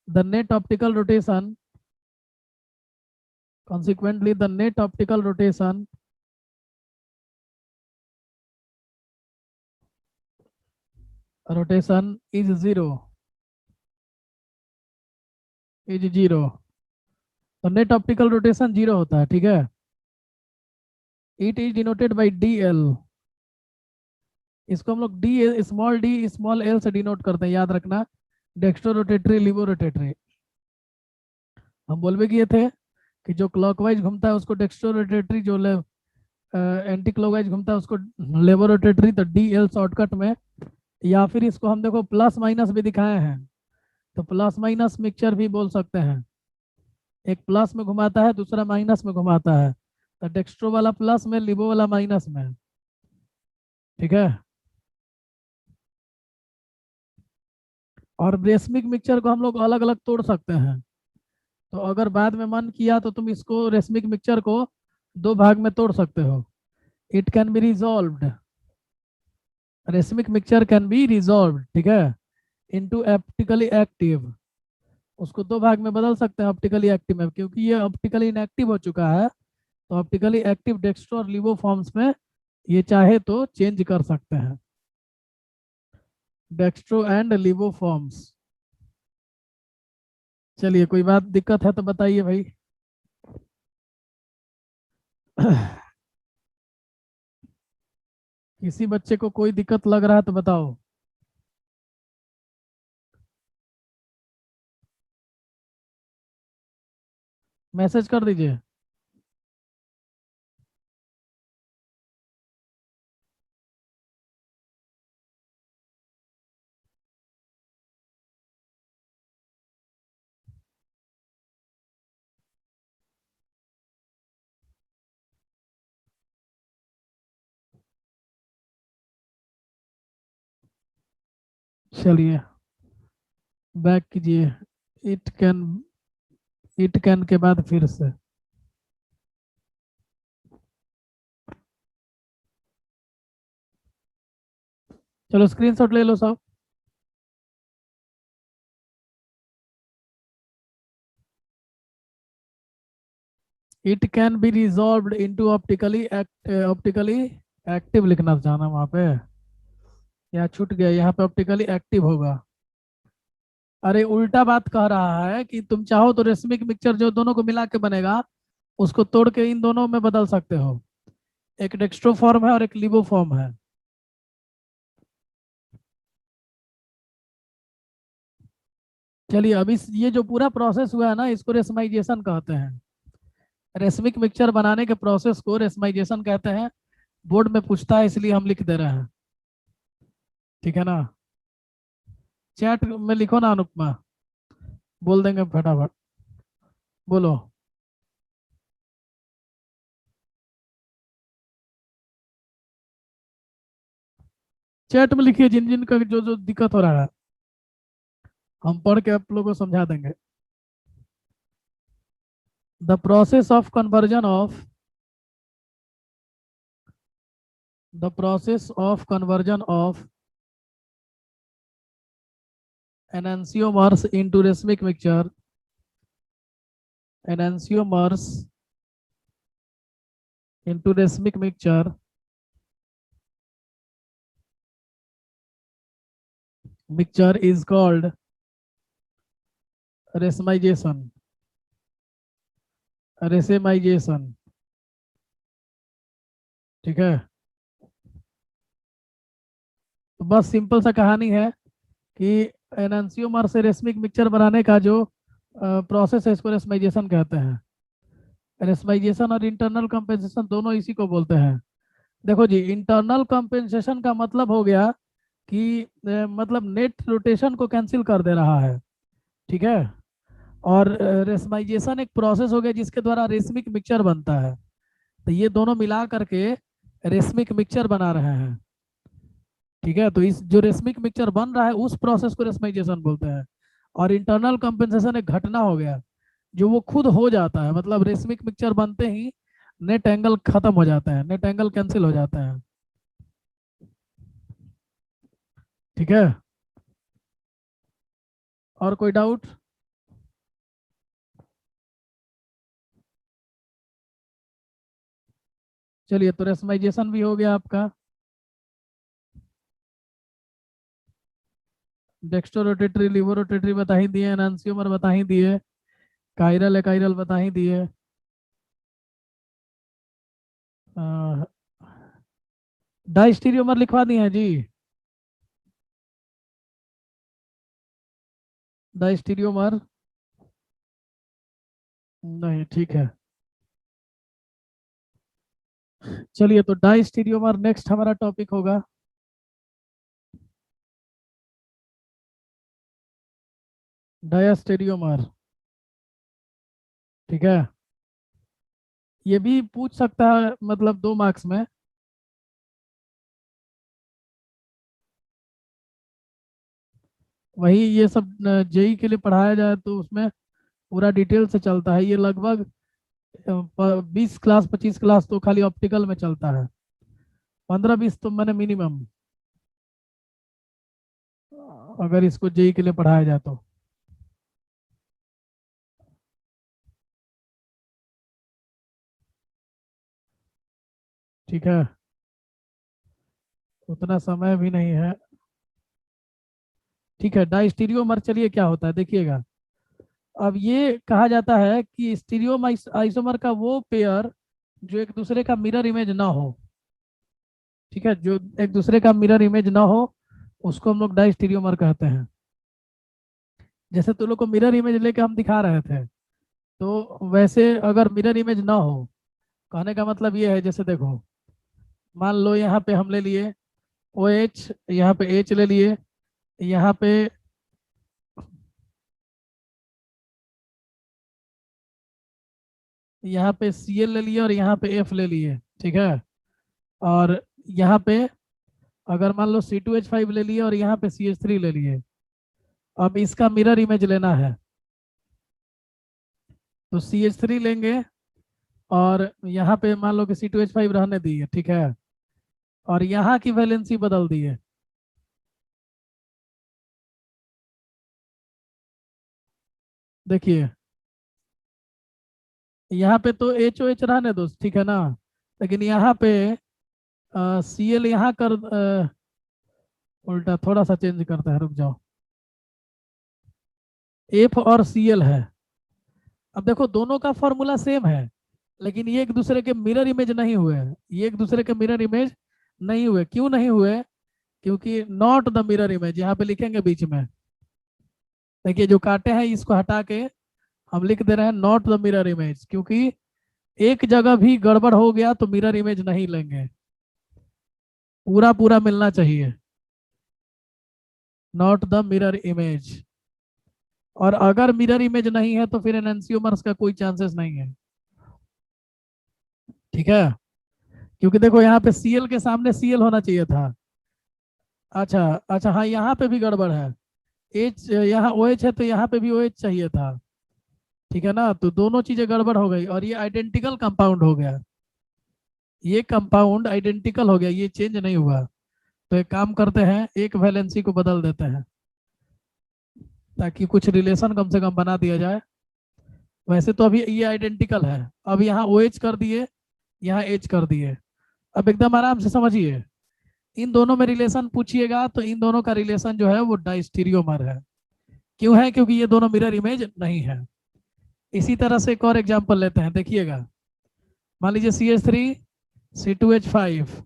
the net optical rotation, consequently the net optical rotation is zero, is zero, तो नेट ऑप्टिकल रोटेशन 0 होता है, ठीक है। It is denoted by DL, इसको हम लोग D, small D small L से डिनोट करते हैं, याद रखना, डेक्स्ट्रो रोटेटरी, लिबो रोटेटरी। हम बोल भी किए थे कि जो क्लॉकवाइज घूमता है उसको डेक्स्ट्रो रोटेटरी, जो एंटी क्लॉकवाइज घूमता है उसको लेबो रोटेटरी, तो DL शॉर्टकट में। या फिर इसको हम देखो प्लस माइनस भी दिखाए हैं, तो प्लस माइनस मिक्सचर भी बोल सकते हैं, एक प्लस में घुमाता है, दूसरा माइनस में घुमाता है, तो डेक्स्ट्रो वाला प्लस में, लिबो वाला माइनस में, ठीक है। और रेसमिक मिक्सचर को हम लोग अलग अलग तोड़ सकते हैं, तो अगर बाद में मन किया तो तुम इसको रेसमिक मिक्सचर को 2 भाग में तोड़ सकते हो। It can be resolved, racemic mixture can be resolved, ठीक है, इनटू ऑप्टिकली एक्टिव, उसको 2 भाग में बदल सकते हैं ऑप्टिकली एक्टिव में, क्योंकि ये ऑप्टिकली इनएक्टिव हो चुका है, तो ऑप्टिकली एक्टिव डेक्स्ट्रो और लिबो फॉर्म्स में ये चाहे तो चेंज कर सकते हैं, डेक्स्ट्रो एंड लिबो फॉर्म्स। चलिए कोई बात दिक्कत है तो बताइए भाई। किसी बच्चे को कोई दिक्कत लग रहा है तो बताओ। मैसेज कर दीजिए। चलिए बैक कीजिए। इट कैन के बाद फिर से। चलो स्क्रीनशॉट ले लो सब। It can be resolved into optically active लिखना चाहना वहां पे, या छूट गया, यहाँ पे ऑप्टिकली एक्टिव होगा। अरे उल्टा बात कह रहा है कि तुम चाहो तो रेसमिक मिक्सचर जो दोनों को मिला के बनेगा, उसको तोड़ के इन दोनों में बदल सकते हो। एक डेक्स्ट्रो फॉर्म है और एक लिबो फॉर्म है। चलिए अब इस ये जो पूरा प्रोसेस हुआ है ना, इसको रेसमाइजेशन कहते हैं। रेसमिक मिक्सचर बनाने के प्रोसेस को रेसमाइजेशन कहते हैं। बोर्ड में पूछता है इसलिए हम लिख दे रहे हैं, ठीक है ना। चैट में लिखो ना अनुपमा, बोल देंगे फटाफट। बोलो। चैट में लिखिए जिन जिन का जो जो दिक्कत हो रहा है, हम पढ़ के आप लोगों को समझा देंगे। The process of conversion of the process of conversion of enantiomers into racemic mixture, enantiomers into racemic mixture is called racemization, racemization, ठीक है। तो बस सिंपल सा कहानी है कि एनांसियोमर से रेसमिक मिक्सचर बनाने का जो प्रोसेस है, इसको रेसमाइजेशन कहते हैं। रेसमाइजेशन और इंटरनल कंपेंसेशन दोनों इसी को बोलते हैं। देखो जी, इंटरनल कंपेंसेशन का मतलब हो गया कि मतलब नेट रोटेशन को कैंसिल कर दे रहा है, ठीक है। और रेसमाइजेशन एक प्रोसेस हो गया जिसके द्वारा रेसमिक मिक्सचर बनता है। तो ये दोनों मिला करके रेसमिक मिक्सचर बना रहे हैं, ठीक है। तो इस जो रेसमिक मिक्सचर बन रहा है उस प्रोसेस को रेसमाइजेशन बोलते हैं। और इंटरनल कंपेंसेशन एक घटना हो गया जो वो खुद हो जाता है, मतलब रेसमिक मिक्सचर बनते ही नेट एंगल खत्म हो जाता है, नेट एंगल कैंसिल हो जाता है, ठीक है। और कोई डाउट? चलिए तो रेसमाइजेशन भी हो गया आपका। डेक्स्ट्रो रोटेटरी, लिवो रोटेटरी बता ही दिए, एनांसियोमर बता ही दिए, कायरल एकाइरल बता ही दिए। डाइस्टीरियोमर लिखवा दिए हैं जी। डाइस्टीरियोमर नहीं, ठीक है। चलिए तो डाइस्टीरियोमर नेक्स्ट हमारा टॉपिक होगा। डायस्टेरियोमर, ठीक है। ये भी पूछ सकता है मतलब 2 मार्क्स में। वही ये सब जेई के लिए पढ़ाया जाए तो उसमें पूरा डिटेल से चलता है। ये लगभग 20 क्लास 25 क्लास तो खाली ऑप्टिकल में चलता है, 15-20 तो मैंने मिनिमम, अगर इसको जेई के लिए पढ़ाया जाए तो। ठीक है, उतना समय भी नहीं है। ठीक है, डाइस्टीरियोमर चलिए क्या होता है देखिएगा। अब ये कहा जाता है कि स्टीरियो आइसोमर का वो पेयर जो एक दूसरे का मिरर इमेज ना हो, ठीक है, जो एक दूसरे का मिरर इमेज ना हो उसको हम लोग डाइस्टीरियोमर कहते हैं। जैसे तुम लोग को मिरर इमेज लेके हम दिखा रहे थे, तो वैसे अगर मिरर इमेज ना हो, कहने का मतलब ये है, जैसे देखो, मान लो यहाँ पे हम ले लिए ओ एच, यहाँ पे एच ले लिए, यहाँ पे सी एल ले लिए और यहाँ पे एफ ले लिए, ठीक है। और यहाँ पे अगर मान लो C2H5 ले लिए और यहाँ पे CH3 ले लिए, अब इसका मिरर इमेज लेना है तो CH3 लेंगे और यहाँ पे मान लो कि C2H5 रहने दिए, ठीक है, और यहाँ की वैलेंसी बदल दिए। देखिए यहाँ पे तो HOH रहने दो, ठीक है ना, लेकिन यहाँ पे CL यहाँ कर उल्टा थोड़ा सा चेंज करता है, रुक जाओ, एफ और CL है। अब देखो दोनों का फॉर्मूला सेम है, लेकिन ये एक दूसरे के मिरर इमेज नहीं हुए हैं, ये एक दूसरे के मिरर इमेज नहीं हुए। क्यों नहीं हुए? क्योंकि नॉट द मिरर इमेज यहाँ पे लिखेंगे बीच में। देखिए जो काटे हैं इसको हटा के हम लिख दे रहे हैं नॉट द मिरर इमेज, क्योंकि एक जगह भी गड़बड़ हो गया तो मिरर इमेज नहीं लेंगे, पूरा पूरा मिलना चाहिए, नॉट द मिरर इमेज। और अगर मिरर इमेज नहीं है तो फिर एनंसियोमर्स का कोई चांसेस नहीं है, ठीक है। क्योंकि देखो यहाँ पे CL के सामने CL होना चाहिए था। अच्छा अच्छा, हाँ यहाँ पे भी गड़बड़ है, एच यहाँ OH है तो यहाँ पे भी OH चाहिए था, ठीक है ना। तो दोनों चीजें गड़बड़ हो गई और ये आइडेंटिकल कंपाउंड हो गया, ये कंपाउंड आइडेंटिकल हो गया, ये चेंज नहीं हुआ। तो एक काम करते हैं, एक वैलेंसी को बदल देते हैं ताकि कुछ रिलेशन कम से कम बना दिया जाए। वैसे तो अभी ये आइडेंटिकल है, अब यहाँ OH कर दिए, यहाँ H कर दिए। अब एकदम आराम से समझिए, इन दोनों में रिलेशन पूछिएगा तो इन दोनों का रिलेशन जो है वो डाइस्टीरियोमर है। क्यों है? क्योंकि ये दोनों मिरर इमेज नहीं है। इसी तरह से एक और एग्जांपल लेते हैं, देखिएगा। मान लीजिए CH3 C2H5,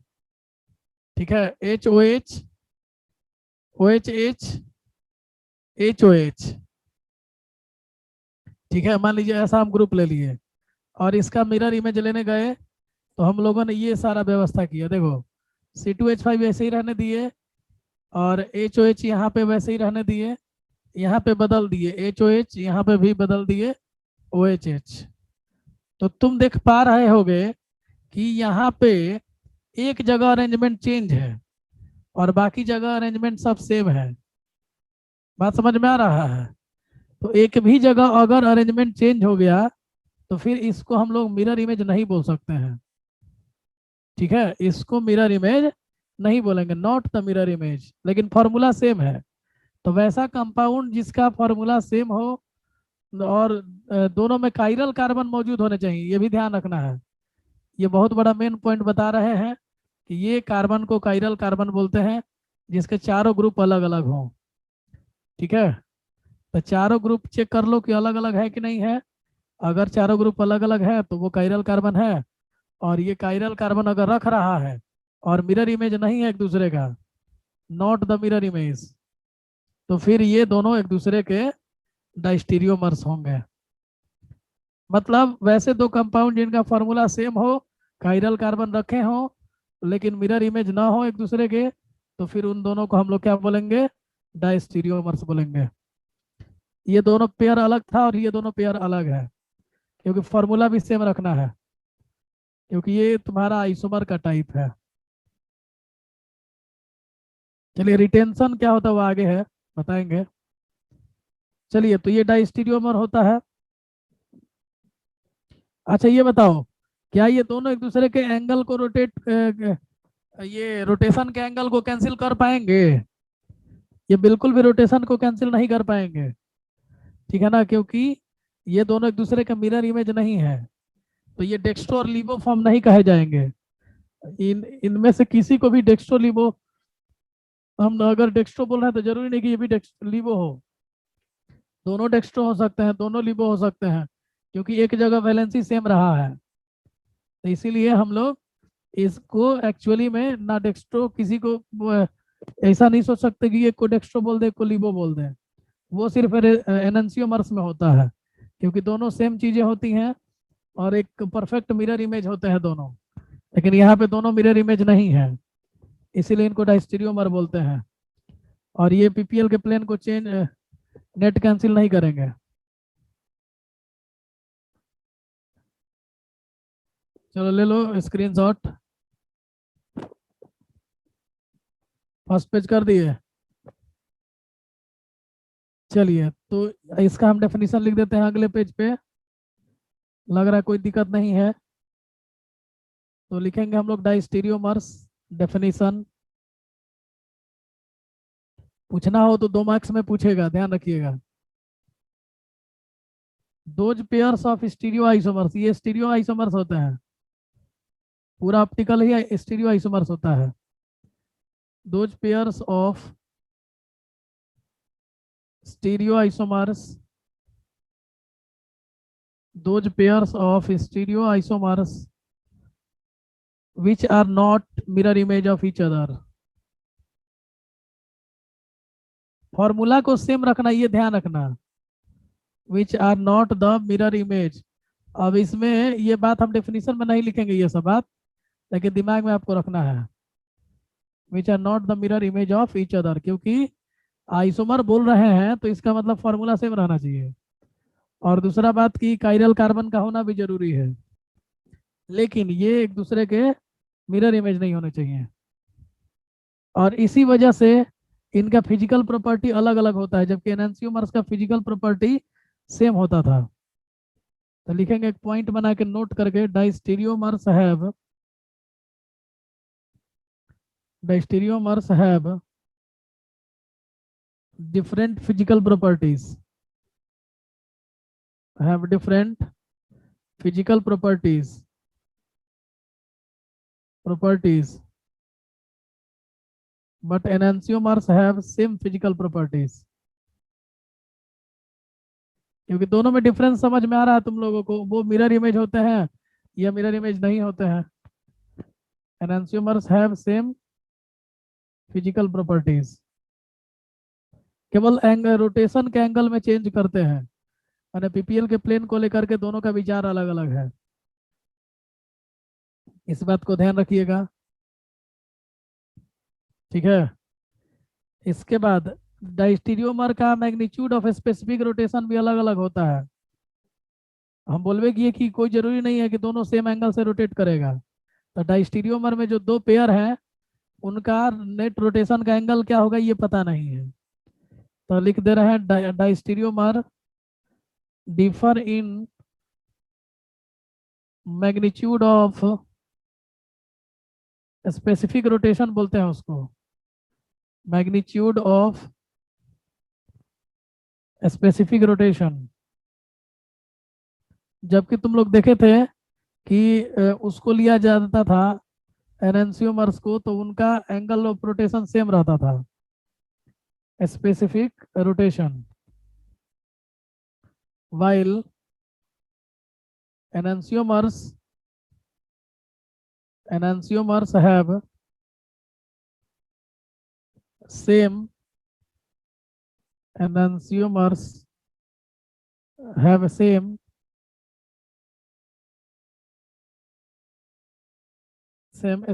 ठीक है, HOH OHH HOH, ठीक है। मान लीजिए ऐसा हम ग्रुप ले लिए और इसका मिरर इमेज लेने गए तो हम लोगों ने ये सारा व्यवस्था किया। देखो C2H5 ऐसे ही रहने दिए और HOH यहाँ पे वैसे ही रहने दिए, यहाँ पे बदल दिए HOH, यहाँ पे भी बदल दिए OHH। तो तुम देख पा रहे होगे कि यहाँ पे एक जगह अरेंजमेंट चेंज है और बाकी जगह अरेंजमेंट सब सेम है। बात समझ में आ रहा है? तो एक भी जगह अगर अरेंजमेंट चेंज हो गया तो फिर इसको हम लोग मिरर इमेज नहीं बोल सकते हैं, ठीक है। इसको मिरर इमेज नहीं बोलेंगे, नॉट द मिरर इमेज, लेकिन फॉर्मूला सेम है। तो वैसा कंपाउंड जिसका फॉर्मूला सेम हो और दोनों में कायरल कार्बन मौजूद होने चाहिए, ये भी ध्यान रखना है। ये बहुत बड़ा मेन पॉइंट बता रहे हैं कि ये कार्बन को कायरल कार्बन बोलते हैं जिसके चारों ग्रुप अलग अलग हों, ठीक है। तो चारों ग्रुप चेक कर लो कि अलग अलग है कि नहीं है। अगर चारों ग्रुप अलग अलग है तो वो कायरल कार्बन है, और ये कायरल कार्बन अगर रख रहा है और मिरर इमेज नहीं है एक दूसरे का, नॉट द मिरर इमेज, तो फिर ये दोनों एक दूसरे के डाइस्टीरियोमर्स होंगे। मतलब वैसे दो कंपाउंड जिनका फॉर्मूला सेम हो, कायरल कार्बन रखे हो, लेकिन मिरर इमेज ना हो एक दूसरे के, तो फिर उन दोनों को हम लोग क्या बोलेंगे? डाइस्टीरियोमर्स बोलेंगे। ये दोनों पेयर अलग था और ये दोनों पेयर अलग है, क्योंकि फॉर्मूला भी सेम रखना है, क्योंकि ये तुम्हारा आइसोमर का टाइप है। चलिए रिटेंशन क्या होता है वो आगे है, बताएंगे। चलिए तो ये डाइस्टीरियोमर होता है। अच्छा ये बताओ, क्या ये दोनों एक दूसरे के एंगल को ये रोटेशन के एंगल को कैंसिल कर पाएंगे? ये बिल्कुल भी रोटेशन को कैंसिल नहीं कर पाएंगे, ठीक है ना, क्योंकि ये दोनों एक दूसरे का मिरर इमेज नहीं है। तो ये डेक्स्ट्रो और लीबो फॉर्म नहीं कहे जाएंगे। इनमें से किसी को भी डेक्स्ट्रो लीबो, हम अगर डेक्स्ट्रो बोल रहे हैं तो जरूरी नहीं कि ये भी लीबो हो, दोनों डेक्स्ट्रो हो सकते हैं, दोनों लीबो हो सकते हैं, क्योंकि एक जगह वैलेंसी सेम रहा है। तो इसीलिए हम लोग इसको एक्चुअली में ना डेक्स्ट्रो किसी को ऐसा नहीं सोच सकते कि एक को डेक्स्ट्रो बोल दे, एक को लिबो बोल दे। वो सिर्फ एनंसियोमर्स में होता है, क्योंकि दोनों सेम चीजें होती हैं और एक परफेक्ट मिरर इमेज होते हैं दोनों। लेकिन यहाँ पे दोनों मिरर इमेज नहीं है, इसीलिए इनको डायस्टीरियोमर बोलते हैं। और ये पीपीएल के प्लेन को चेंज नेट कैंसिल नहीं करेंगे। चलो ले लो स्क्रीनशॉट। फर्स्ट पेज कर दिए। चलिए तो इसका हम डेफिनेशन लिख देते हैं अगले पेज पे। लग रहा है कोई दिक्कत नहीं है, तो लिखेंगे हम लोग डायस्टीरियोमर्स डेफिनेशन। पूछना हो तो 2 मार्क्स में पूछेगा, ध्यान रखिएगा। Those pairs of stereo isomers, ये स्टीरियो आइसोमर्स होते हैं, पूरा ऑप्टिकल ही स्टीरियो आइसोमर्स होता है। Those pairs of stereo isomers, those pairs of stereo isomers which are not mirror image of each other। Formula को सेम रखना, ये ध्यान रखना, which are not the mirror image। अब इसमें ये बात हम डेफिनेशन में नहीं लिखेंगे ये सब बात, लेकिन दिमाग में आपको रखना है which are not the mirror image of each other, क्योंकि आइसोमर बोल रहे हैं तो इसका मतलब फॉर्मूला सेम रहना चाहिए। और दूसरा बात कि कायरल कार्बन का होना भी जरूरी है, लेकिन ये एक दूसरे के मिरर इमेज नहीं होने चाहिए। और इसी वजह से इनका फिजिकल प्रॉपर्टी अलग अलग होता है, जबकि एनंसियोमर्स का फिजिकल प्रॉपर्टी सेम होता था। तो लिखेंगे एक पॉइंट बना के नोट करके, diastereomers have different physical properties, have different physical properties but enantiomers have same physical properties। क्योंकि दोनों में डिफरेंस समझ में आ रहा है तुम लोगों को, वो मिरर इमेज होते हैं या मिरर इमेज नहीं होते हैं। enantiomers have same physical properties, केवल एंगल रोटेशन के एंगल में चेंज करते हैं। मैंने पीपीएल के प्लेन को लेकर के दोनों का विचार अलग अलग है, इस बात को ध्यान रखिएगा, ठीक है। इसके बाद डायस्टीरियोमर का मैग्नीट्यूड ऑफ स्पेसिफिक रोटेशन भी अलग अलग होता है। हम बोलवे कि कोई जरूरी नहीं है कि दोनों सेम एंगल से रोटेट करेगा। तो डायस्टीरियोमर में जो 2 पेयर हैं उनका नेट रोटेशन का एंगल क्या होगा ये पता नहीं है, तो लिख दे रहे हैं diastereomer differ in magnitude of specific rotation, बोलते हैं उसको मैग्नीट्यूड ऑफ स्पेसिफिक रोटेशन। जबकि तुम लोग देखे थे कि उसको लिया जाता था एनंसियोमर्स को, तो उनका एंगल ऑफ रोटेशन सेम रहता था, specific rotation, while enantiomers have same enantiomers have same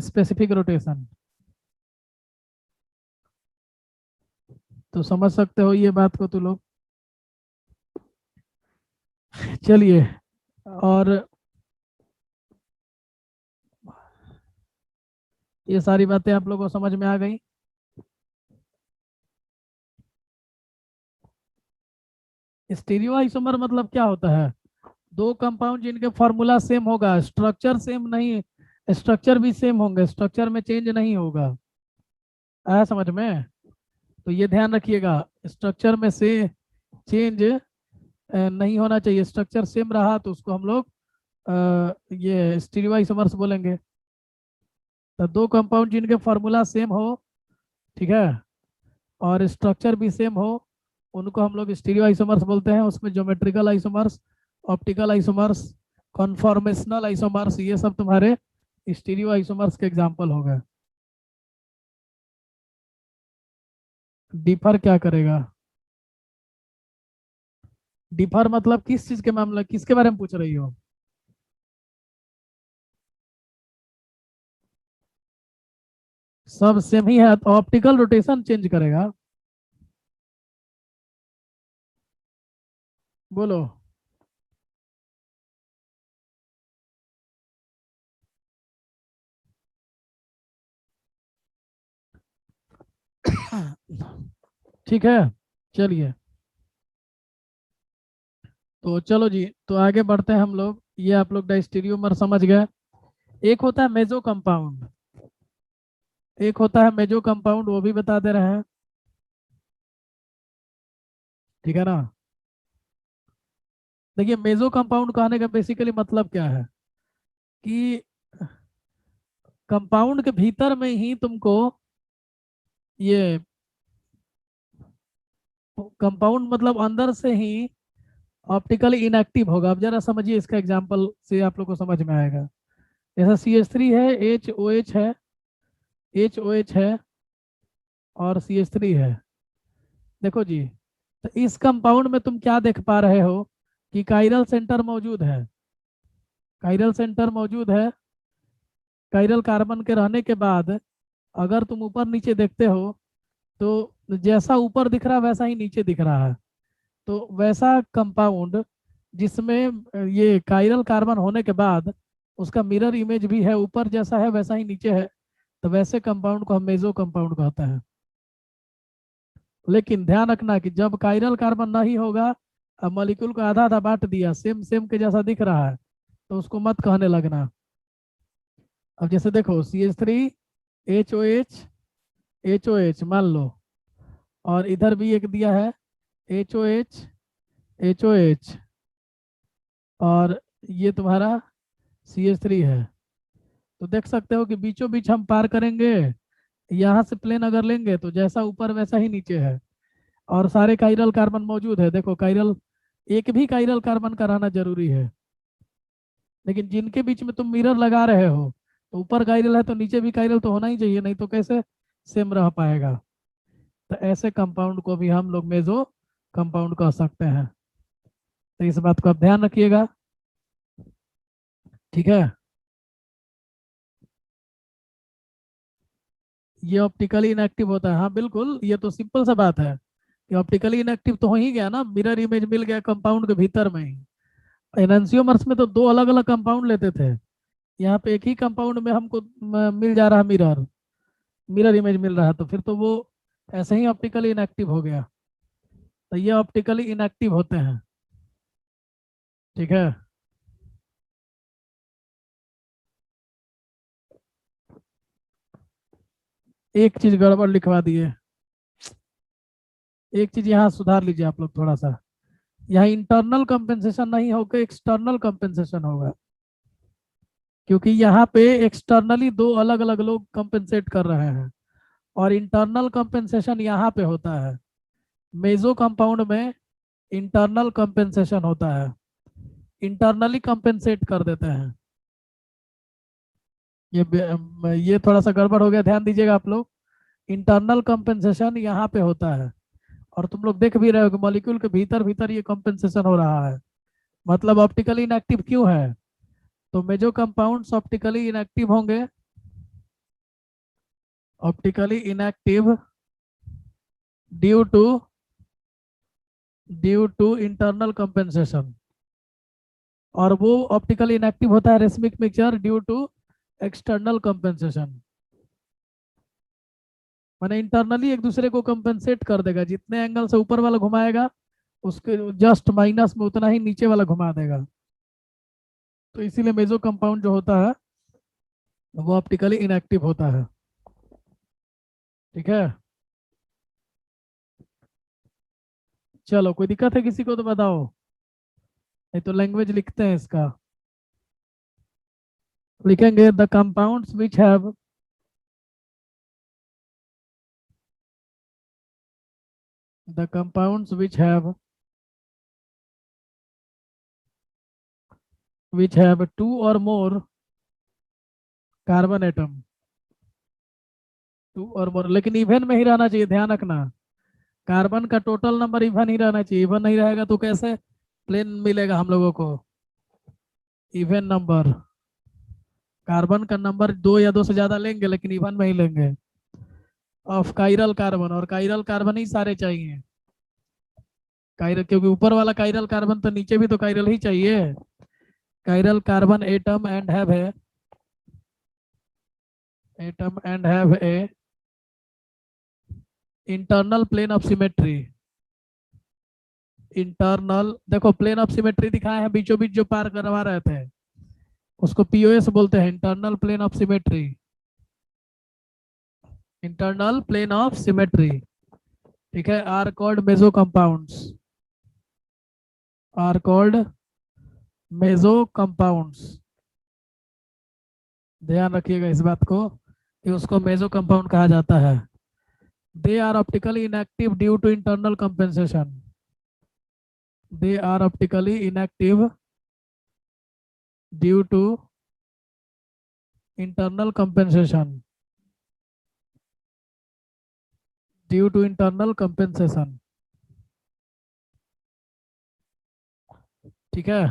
specific rotation। तो समझ सकते हो ये बात को तुम लोग। चलिए, और ये सारी बातें आप लोगों को समझ में आ गई। स्टीरियो आइसोमर मतलब क्या होता है? 2 कंपाउंड जिनके फॉर्मूला सेम होगा, स्ट्रक्चर सेम नहीं, स्ट्रक्चर भी सेम होंगे, स्ट्रक्चर में चेंज नहीं होगा। आया समझ में? तो ये ध्यान रखिएगा, स्ट्रक्चर में से चेंज नहीं होना चाहिए, स्ट्रक्चर सेम रहा तो उसको हम लोग ये स्टीरियो आइसोमर्स बोलेंगे। तो 2 कंपाउंड जिनके फॉर्मूला सेम हो, ठीक है, और स्ट्रक्चर भी सेम हो, उनको हम लोग स्टीरियो आइसोमर्स बोलते हैं। उसमें geometrical isomers, optical isomers, conformational isomers, ये सब तुम्हारे स्टीरियो आइसोमर्स के एग्जाम्पल हो गए। डिफर क्या करेगा? डिफर मतलब किस चीज के मामला, किसके बारे में पूछ रही हो? सब सेम ही है तो ऑप्टिकल रोटेशन चेंज करेगा। बोलो। ठीक है, चलिए। तो चलो जी, तो आगे बढ़ते हैं हम लोग। ये आप लोग डायस्टेरियोमर समझ गए। एक होता है मेजो कंपाउंड, एक होता है मेजो कंपाउंड, वो भी बता दे रहे हैं। ठीक है ना? देखिए, मेजो कंपाउंड कहने का बेसिकली मतलब क्या है कि कंपाउंड के भीतर में ही तुमको ये, कंपाउंड मतलब अंदर से ही ऑप्टिकली इनएक्टिव होगा। अब जरा समझिए, इसका एग्जांपल से आप लोग को समझ में आएगा। जैसा CH3 है, HOH है, HOH है और CH3 है। देखो जी, तो इस कंपाउंड में तुम क्या देख पा रहे हो कि काइरल सेंटर मौजूद है, काइरल सेंटर मौजूद है। काइरल कार्बन के रहने के बाद अगर तुम ऊपर नीचे देखते हो तो जैसा ऊपर दिख रहा है वैसा ही नीचे दिख रहा है। तो वैसा कंपाउंड जिसमें ये काइरल कार्बन होने के बाद उसका मिरर इमेज भी है, ऊपर जैसा है वैसा ही नीचे है, तो वैसे कंपाउंड को हम मेसो कंपाउंड कहते हैं। लेकिन ध्यान रखना कि जब काइरल कार्बन नहीं होगा, अब मॉलिक्यूल को आधा आधा बांट दिया, सेम सेम के जैसा दिख रहा है, तो उसको मत कहने लगना। अब जैसे देखो, CH3 HOH मान लो, और इधर भी एक दिया है HOH HOH, और ये तुम्हारा CH3 है। तो देख सकते हो कि बीचों बीच हम पार करेंगे, यहाँ से प्लेन अगर लेंगे तो जैसा ऊपर वैसा ही नीचे है, और सारे काइरल कार्बन मौजूद है। देखो, काइरल, एक भी काइरल कार्बन का रहना जरूरी है, लेकिन जिनके बीच में तुम मिरर लगा रहे हो, तो ऊपर काइरल है तो नीचे भी काइरल तो होना ही चाहिए, नहीं तो कैसे सेम रह पाएगा। तो ऐसे कंपाउंड को भी हम लोग मेजो कंपाउंड कह सकते हैं। तो इस बात को आप ध्यान रखिएगा। ठीक है? ये ऑप्टिकली इनएक्टिव होता है, हाँ बिल्कुल, ये तो सिंपल सा बात है कि ऑप्टिकली इनएक्टिव तो हो ही गया ना, मिरर इमेज मिल गया कंपाउंड के भीतर में ही। एनंसियोमर्स में तो दो अलग अलग कंपाउंड लेते थे, यहाँ पे एक ही कंपाउंड में हमको मिल जा रहा मिरर, मिरर इमेज मिल रहा है, तो फिर तो वो ऐसे ही ऑप्टिकली इनएक्टिव हो गया। तो ये ऑप्टिकली इनएक्टिव होते हैं। ठीक है? एक चीज गड़बड़ लिखवा दिए, एक चीज यहाँ सुधार लीजिए आप लोग थोड़ा सा। यहाँ इंटरनल कंपेंसेशन नहीं होगा, एक्सटर्नल कंपेंसेशन होगा, क्योंकि यहाँ पे एक्सटर्नली दो अलग अलग लोग कंपेंसेट कर रहे हैं, और इंटरनल कंपेंसेशन यहाँ पे होता है। मेजो कंपाउंड में इंटरनल कंपेंसेशन होता है, इंटरनली कंपेंसेट कर देते हैं। ये थोड़ा सा गड़बड़ हो गया, ध्यान दीजिएगा आप लोग। इंटरनल कंपेंसेशन यहाँ पे होता है, और तुम लोग देख भी रहे हो कि मॉलिक्यूल के भीतर भीतर ये कंपेंसेशन हो रहा है। मतलब ऑप्टिकली इनएक्टिव क्यों है? तो मेजो कंपाउंड्स ऑप्टिकली इनएक्टिव होंगे, optically inactive due to, due to internal compensation. और वो ऑप्टिकली इनएक्टिव होता है racemic mixture due to external compensation. माने इंटरनली एक दूसरे को कंपेंसेट कर देगा, जितने एंगल से ऊपर वाला घुमाएगा उसके जस्ट माइनस में उतना ही नीचे वाला घुमा देगा। तो इसीलिए मेजो कंपाउंड जो होता है वो ऑप्टिकली इनएक्टिव होता है। ठीक है? चलो, कोई दिक्कत है किसी को तो बताओ, नहीं तो लैंग्वेज लिखते हैं इसका। लिखेंगे the compounds which have, the compounds which have which have two or more carbon atom, two or more, लेकिन इवन में ही रहना चाहिए, ध्यान रखना। कार्बन का टोटल नंबर इवन ही रहना चाहिए, इवन नहीं रहेगा तो कैसे प्लेन मिलेगा हम लोगों को? इवन नंबर, कार्बन का नंबर दो या दो से ज्यादा लेंगे लेकिन इवन में ही लेंगे। ऑफ काइरल कार्बन, और काइरल कार्बन ही सारे चाहिए, काइरल, क्योंकि ऊपर वाला काइरल कार्बन तो नीचे भी तो काइरल ही चाहिए। Chiral carbon atom and have a internal plane of symmetry. Internal, देखो प्लेन ऑफ सिमेट्री दिखाए हैं बीचों बीच जो पार करवा रहे थे, उसको पीओएस बोलते हैं, internal plane of symmetry. Internal plane of symmetry, ठीक है। Are called meso compounds, are called meso compounds. ध्यान रखिएगा इस बात को कि उसको मेसो कंपाउंड कहा जाता है। They are optically inactive due to internal compensation, they are optically inactive due to internal compensation, due to internal compensation, ठीक है,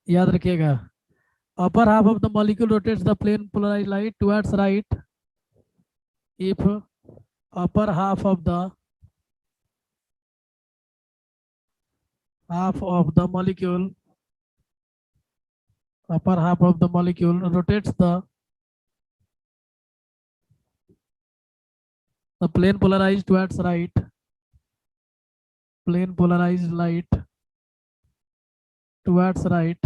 याद रखिएगा। Upper half of the molecule rotates the plane polarised light towards right if upper half of the molecule, upper half of the molecule rotates the plane polarized towards right, plane polarized light towards right,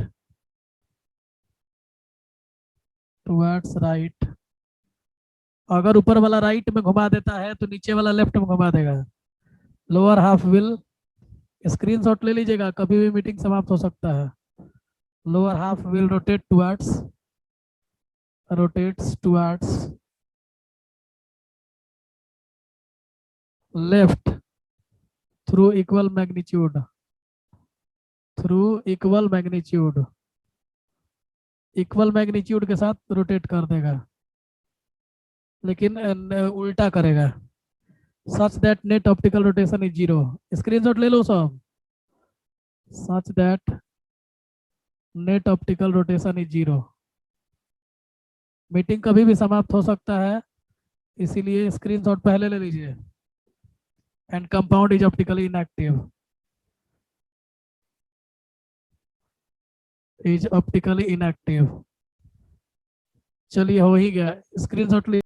towards right। अगर ऊपर वाला right में घुमा देता है तो नीचे वाला लेफ्ट में घुमा देगा। लोअर हाफ विल, स्क्रीनशॉट ले लीजिएगा, कभी भी मीटिंग समाप्त हो सकता है। Lower half will rotates towards left through equal magnitude, equal magnitude के साथ रोटेट कर देगा, लेकिन उल्टा करेगा। Such that net optical rotation is zero, screenshot ले लो सब। Such that net optical rotation is zero. Meeting कभी भी समाप्त हो सकता है, इसीलिए स्क्रीनशॉट पहले ले लीजिए। And compound is optically inactive, चलिए हो ही गया, स्क्रीनशॉट ले।